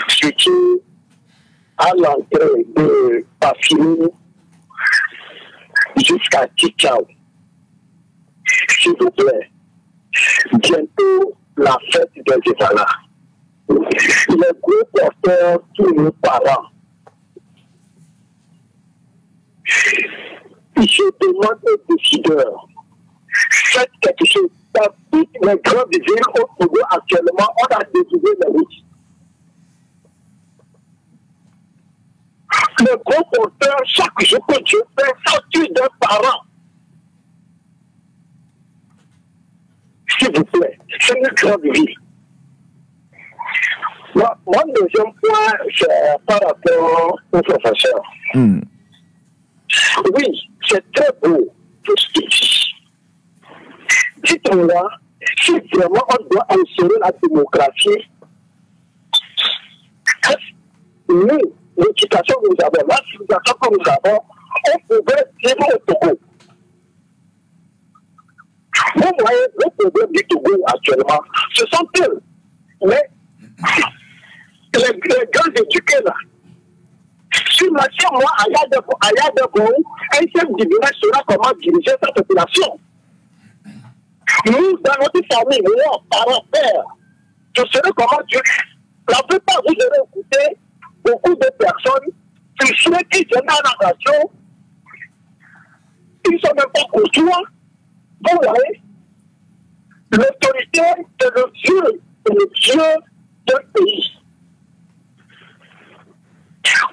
Surtout à l'entrée de Passini jusqu'à Tchao. S'il vous plaît, bientôt la fête des États-là. Les gros porteurs, tous nos parents. Je demande aux décideurs, faites quelque chose. Dans toutes les grandes villes au Togo actuellement, on a décidé les routes. Le gros porteur, chaque jour que Dieu fait, sortir d'un parent. S'il vous plaît, c'est une grande ville. Mon deuxième point, c'est par rapport au professeur. Oui, c'est très beau tout ce qu'il dit. Dites-moi, si vraiment on doit instaurer la démocratie, nous, l'éducation que nous avons, la civilisation que nous avons, on pouvait vivre au Togo. Vous voyez, le problème du Togo actuellement, ce sont eux. Mais les grands éduqués là, sur la chaîne, moi, à Yadebo, un chef du village saura comment diriger sa population. Nous, dans notre famille, moi, parents, pères, je saurais comment Dieu. La plupart, vous aurez écouté beaucoup de personnes qui viennent dans la nation, ils ne sont même pas courtois. Vous voyez, l'autorité, c'est le Dieu d'un pays.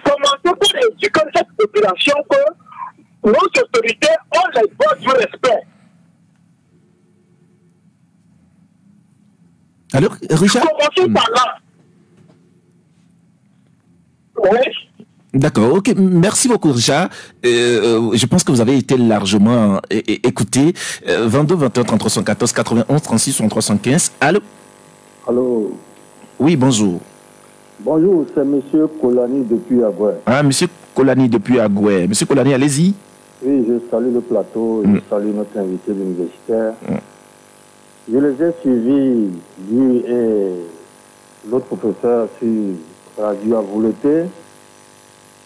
Commencez par éduquer cette population que nos autorités ont les droits du respect. Alors, Richard? Commencez par là. Oui. D'accord, ok. Merci beaucoup, Richard. Je pense que vous avez été largement écouté. 22 21 33 114 91 36 63 115. Allô? Allô? Oui, bonjour. Bonjour, c'est M. Kolani depuis Agoué. Ah, M. Kolani depuis Agoué. M. Kolani, allez-y. Oui, je salue le plateau, je salue notre invité universitaire. Je les ai suivis, lui et l'autre professeur sur Radio Avouleté.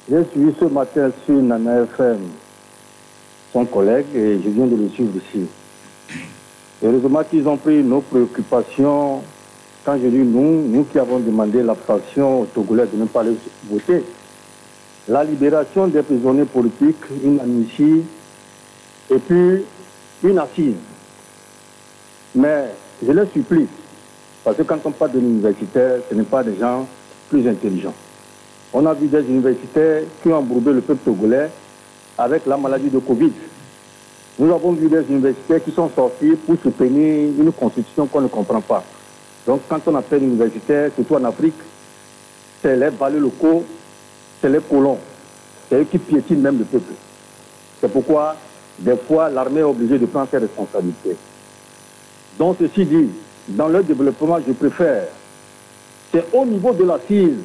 J'ai suivi ce matin sur Nana FM son collègue et je viens de le suivre ici. Heureusement qu'ils ont pris nos préoccupations. Quand je dis nous qui avons demandé l'abstention aux Togolais de ne pas aller voter, la libération des prisonniers politiques, une amnistie et puis une assise. Mais je les supplie, parce que quand on parle de l'universitaire, ce n'est pas des gens plus intelligents. On a vu des universitaires qui ont embourbé le peuple togolais avec la maladie de Covid. Nous avons vu des universitaires qui sont sortis pour soutenir une constitution qu'on ne comprend pas. Donc quand on appelle universitaire, surtout en Afrique, c'est les valets locaux, c'est les colons. C'est eux qui piétinent même le peuple. C'est pourquoi, des fois, l'armée est obligée de prendre ses responsabilités. Donc, ceci dit, dans leur développement, je préfère, c'est au niveau de l'assise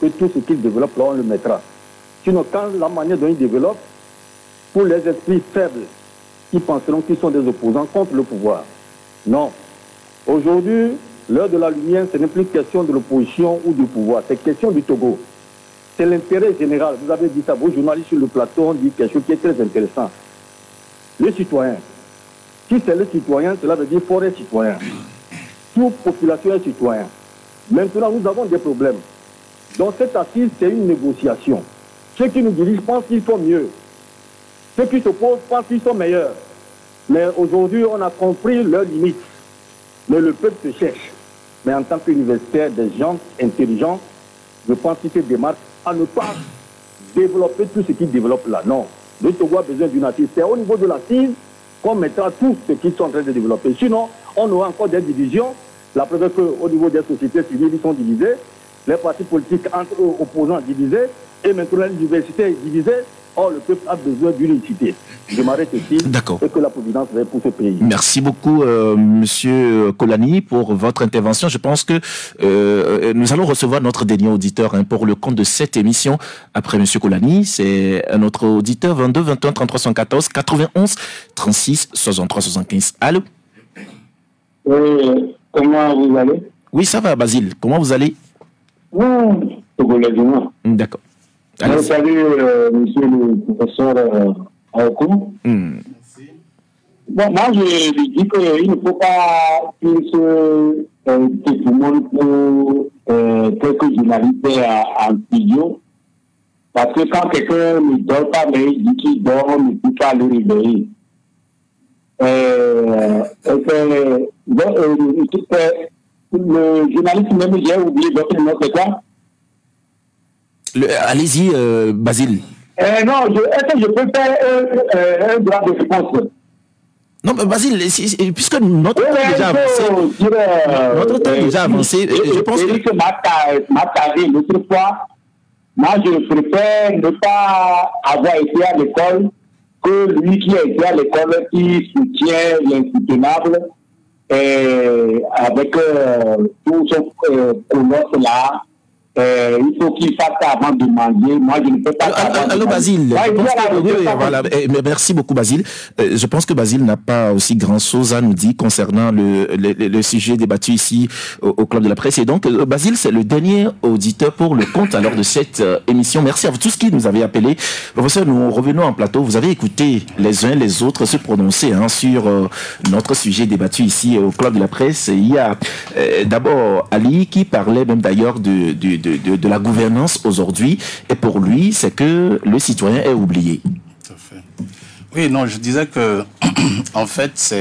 que tout ce qu'ils développent, là, on le mettra. Sinon, quand la manière dont ils développent, pour les esprits faibles, qui penseront qu'ils sont des opposants contre le pouvoir. Non. Aujourd'hui, l'heure de la lumière, ce n'est plus question de l'opposition ou du pouvoir, c'est question du Togo. C'est l'intérêt général. Vous avez dit ça, vos journalistes sur le plateau ont dit quelque chose qui est très intéressant. Le citoyen. Si c'est le citoyen, cela veut dire forêt citoyen. Toute population est citoyen. Maintenant, nous avons des problèmes. Donc cette assise, c'est une négociation. Ceux qui nous dirigent pensent qu'ils sont mieux. Ceux qui s'opposent pensent qu'ils sont meilleurs. Mais aujourd'hui, on a compris leurs limites. Mais le peuple se cherche. Mais en tant qu'universitaire, des gens intelligents, je pense qu'ils se démarquent à ne pas développer tout ce qu'ils développent là. Non. Le Togo a besoin d'une assise. C'est au niveau de l'assise qu'on mettra tout ce qu'ils sont en train de développer. Sinon, on aura encore des divisions. La preuve est qu'au niveau des sociétés civiles, ils sont divisés. Les partis politiques entre eux opposants divisés. Et maintenant, l'université est divisée. Or, le peuple a besoin d'une unicité. Je m'arrête ici. D'accord. Et que la providence va pour ce pays. Merci beaucoup, Monsieur Kolani, pour votre intervention. Je pense que nous allons recevoir notre dernier auditeur pour le compte de cette émission. Après Monsieur Kolani, c'est notre auditeur 22 21 33 114 91 36 63 75. Allô? Oui, comment vous allez? Oui, ça va, Basile. Comment vous allez? D'accord. Salut, monsieur le professeur Aokou. Merci. Bon, moi, je lui dis qu'il ne faut pas qu'il se témoigne pour quelques journalistes en studio. Parce que quand quelqu'un ne dort pas, mais il dit qu'il dort, on ne peut pas le réveiller. Le journaliste même, j'ai oublié votre nom, c'est quoi? Allez-y, Basile. Non, est-ce que je peux faire un droit de réponse? Non, mais Basile, puisque notre temps est déjà avancé, notre temps est déjà avancé, je pense que... m'a taré l'autre fois, moi je préfère ne pas avoir été à l'école que lui qui a été à l'école, qui soutient l'insoutenable avec tout son colosse là. Il faut qu'il fasse ça avant de manger. Moi, je ne peux pas. Allô, Basile. Voilà. Merci beaucoup, Basile. Je pense que Basile n'a pas aussi grand-chose à nous dire concernant le sujet débattu ici au Club de la Presse. Et donc, Basile, c'est le dernier auditeur pour le compte alors de cette émission. Merci à vous tous qui nous avez appelés. Professeur, nous revenons en plateau. Vous avez écouté les uns les autres se prononcer sur notre sujet débattu ici au Club de la Presse. Il y a d'abord Ali qui parlait même d'ailleurs de la gouvernance aujourd'hui, et pour lui, c'est que le citoyen est oublié. Tout à fait. Oui, non, je disais que, en fait,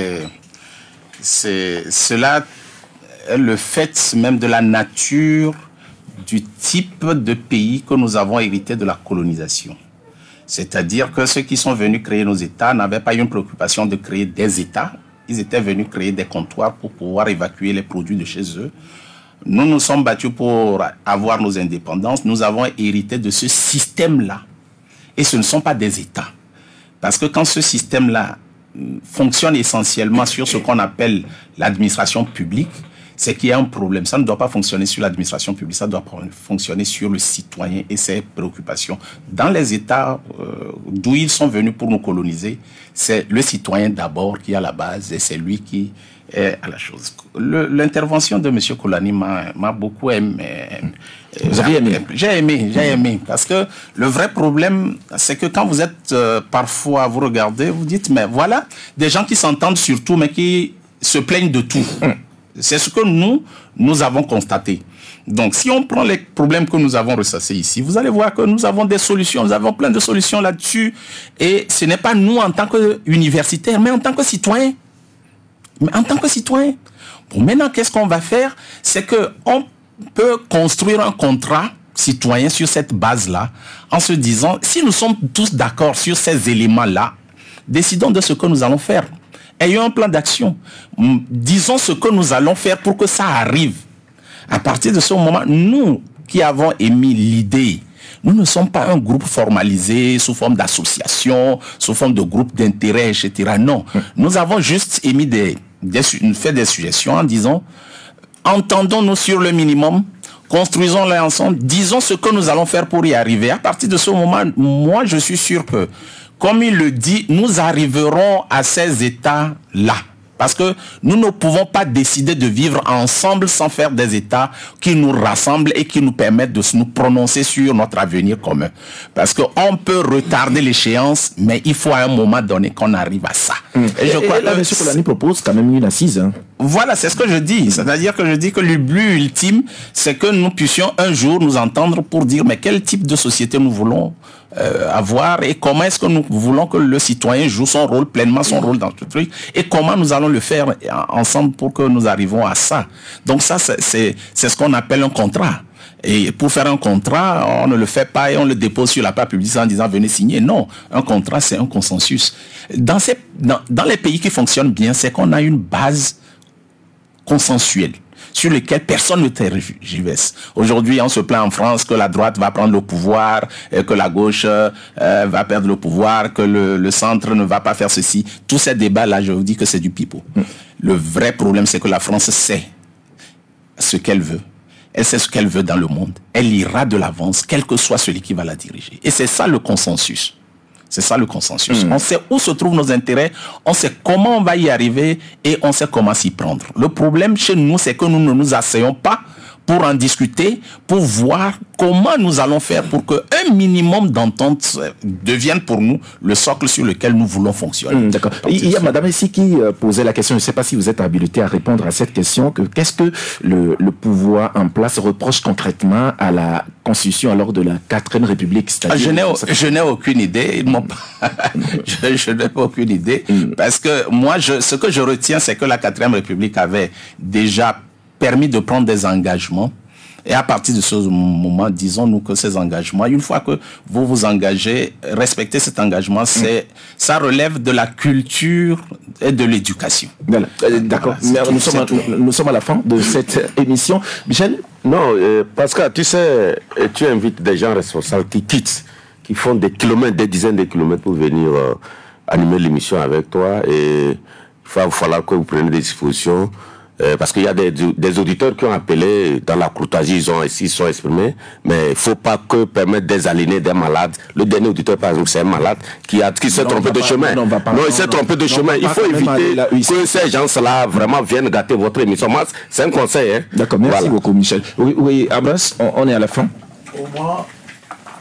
cela est le fait même de la nature du type de pays que nous avons hérité de la colonisation. C'est-à-dire que ceux qui sont venus créer nos États n'avaient pas eu une préoccupation de créer des États. Ils étaient venus créer des comptoirs pour pouvoir évacuer les produits de chez eux. Nous nous sommes battus pour avoir nos indépendances. Nous avons hérité de ce système-là. Et ce ne sont pas des États. Parce que quand ce système-là fonctionne essentiellement sur ce qu'on appelle l'administration publique, c'est qu'il y a un problème. Ça ne doit pas fonctionner sur l'administration publique, ça doit fonctionner sur le citoyen et ses préoccupations. Dans les États d'où ils sont venus pour nous coloniser, c'est le citoyen d'abord qui est à la base et c'est lui qui est à la chose. L'intervention de M. Kolani m'a beaucoup aimé. Vous avez aimé? J'ai aimé. Parce que le vrai problème, c'est que quand vous êtes parfois, vous regardez, vous dites, mais voilà, des gens qui s'entendent sur tout, mais qui se plaignent de tout. C'est ce que nous avons constaté. Donc, si on prend les problèmes que nous avons ressassés ici, vous allez voir que nous avons des solutions, nous avons plein de solutions là-dessus. Et ce n'est pas nous en tant qu'universitaires, mais en tant que citoyens. Bon, maintenant, qu'est-ce qu'on va faire? C'est qu'on peut construire un contrat citoyen sur cette base-là, en se disant, si nous sommes tous d'accord sur ces éléments-là, décidons de ce que nous allons faire. ayons un plan d'action. Disons ce que nous allons faire pour que ça arrive. À partir de ce moment, nous qui avons émis l'idée, nous ne sommes pas un groupe formalisé sous forme d'association, sous forme de groupe d'intérêt, etc. Non, nous avons juste émis fait des suggestions en disant, entendons-nous sur le minimum, construisons-le ensemble, disons ce que nous allons faire pour y arriver. À partir de ce moment, moi je suis sûr que, comme il le dit, nous arriverons à ces états-là. Parce que nous ne pouvons pas décider de vivre ensemble sans faire des États qui nous rassemblent et qui nous permettent de nous prononcer sur notre avenir commun. Parce qu'on peut retarder l'échéance, mais il faut à un moment donné qu'on arrive à ça. Et je crois que M. Kolani propose quand même une assise. Hein. Voilà, c'est ce que je dis. C'est-à-dire que je dis que le but ultime, c'est que nous puissions un jour nous entendre pour dire mais quel type de société nous voulons avoir et comment est-ce que nous voulons que le citoyen joue son rôle, pleinement son rôle dans ce truc et comment nous allons le faire ensemble pour que nous arrivons à ça. Donc ça, c'est ce qu'on appelle un contrat. Et pour faire un contrat, on ne le fait pas et on le dépose sur la place publique en disant venez signer. Non, un contrat, c'est un consensus. Dans les pays qui fonctionnent bien, c'est qu'on a une base consensuelle sur lequel personne ne tergiverse. Aujourd'hui, on se plaint en France que la droite va prendre le pouvoir, que la gauche va perdre le pouvoir, que le centre ne va pas faire ceci. Tous ces débats-là, je vous dis que c'est du pipeau. Le vrai problème, c'est que la France sait ce qu'elle veut. Elle sait ce qu'elle veut dans le monde. Elle ira de l'avance, quel que soit celui qui va la diriger. Et c'est ça le consensus. C'est ça le consensus. On sait où se trouvent nos intérêts, on sait comment on va y arriver et on sait comment s'y prendre. Le problème chez nous, c'est que nous ne nous asseyons pas pour en discuter, pour voir comment nous allons faire pour qu'un minimum d'entente devienne pour nous le socle sur lequel nous voulons fonctionner. D'accord. Il y a madame ici qui posait la question, je ne sais pas si vous êtes habilité à répondre à cette question, qu'est-ce que le pouvoir en place reproche concrètement à la Constitution alors de la 4e République? Je n'ai aucune idée. Je n'ai pas aucune idée. Parce que moi, ce que je retiens, c'est que la 4e République avait déjà permis de prendre des engagements. Et à partir de ce moment, disons-nous que ces engagements, une fois que vous vous engagez, respecter cet engagement, ça relève de la culture et de l'éducation. Voilà. D'accord. Voilà, nous sommes à la fin de cette émission. Michel? Non, Pascal, tu sais, tu invites des gens responsables qui quittent, qui font des kilomètres, des dizaines de kilomètres pour venir animer l'émission avec toi. Et il va falloir que vous preniez des dispositions. Parce qu'il y a des auditeurs qui ont appelé dans la courtoisie, ils sont exprimés, mais il ne faut pas que permettre des aliénés, des malades. Le dernier auditeur, par exemple, c'est un malade qui s'est trompé de chemin. Non, il s'est trompé de chemin. Il faut éviter que ces gens-là vraiment viennent gâter votre émission. C'est un conseil. Hein. D'accord, merci beaucoup, Michel. Oui, Abbas, on est à la fin. Pour moi,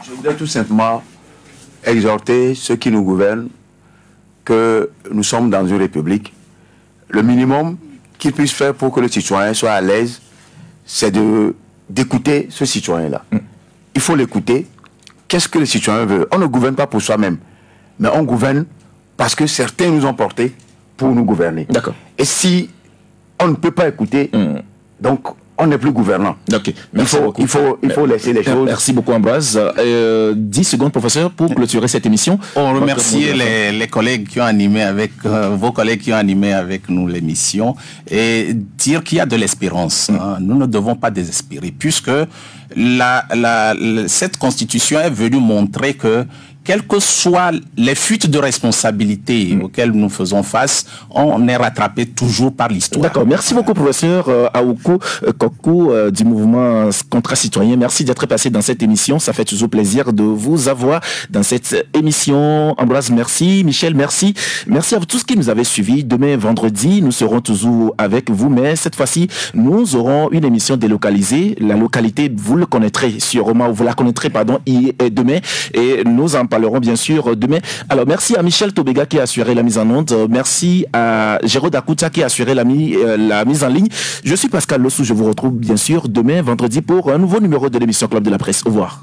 je voudrais tout simplement exhorter ceux qui nous gouvernent que nous sommes dans une république. Le minimum qu'ils puissent faire pour que le citoyen soit à l'aise, c'est d'écouter ce citoyen-là. Il faut l'écouter. Qu'est-ce que le citoyen veut? On ne gouverne pas pour soi-même, mais on gouverne parce que certains nous ont portés pour nous gouverner. D'accord. Et si on ne peut pas écouter, donc on n'est plus gouvernant. Okay. Il faut laisser les choses. Merci beaucoup, Ambroise. 10 secondes, professeur, pour clôturer cette émission. On remercie les collègues qui ont animé avec vos collègues qui ont animé avec nous l'émission et dire qu'il y a de l'espérance. Nous ne devons pas désespérer puisque cette constitution est venue montrer que quelles que soient les fuites de responsabilité auxquelles nous faisons face, on est rattrapé toujours par l'histoire. D'accord. Merci beaucoup, professeur Aoukou Kokou du mouvement Contrat Citoyen. Merci d'être passé dans cette émission. Ça fait toujours plaisir de vous avoir dans cette émission. Ambroise, merci. Michel, merci. Merci à vous tous qui nous avez suivis. Demain, vendredi, nous serons toujours avec vous, mais cette fois-ci, nous aurons une émission délocalisée. La localité, vous le connaîtrez sûrement, vous la connaîtrez, pardon, demain, et nous en parlerons bien sûr demain. Alors merci à Michel Tobega qui a assuré la mise en onde. Merci à Gérald Akoutia qui a assuré la mise en ligne. Je suis Pascal Lossou. Je vous retrouve bien sûr demain vendredi pour un nouveau numéro de l'émission Club de la Presse. Au revoir.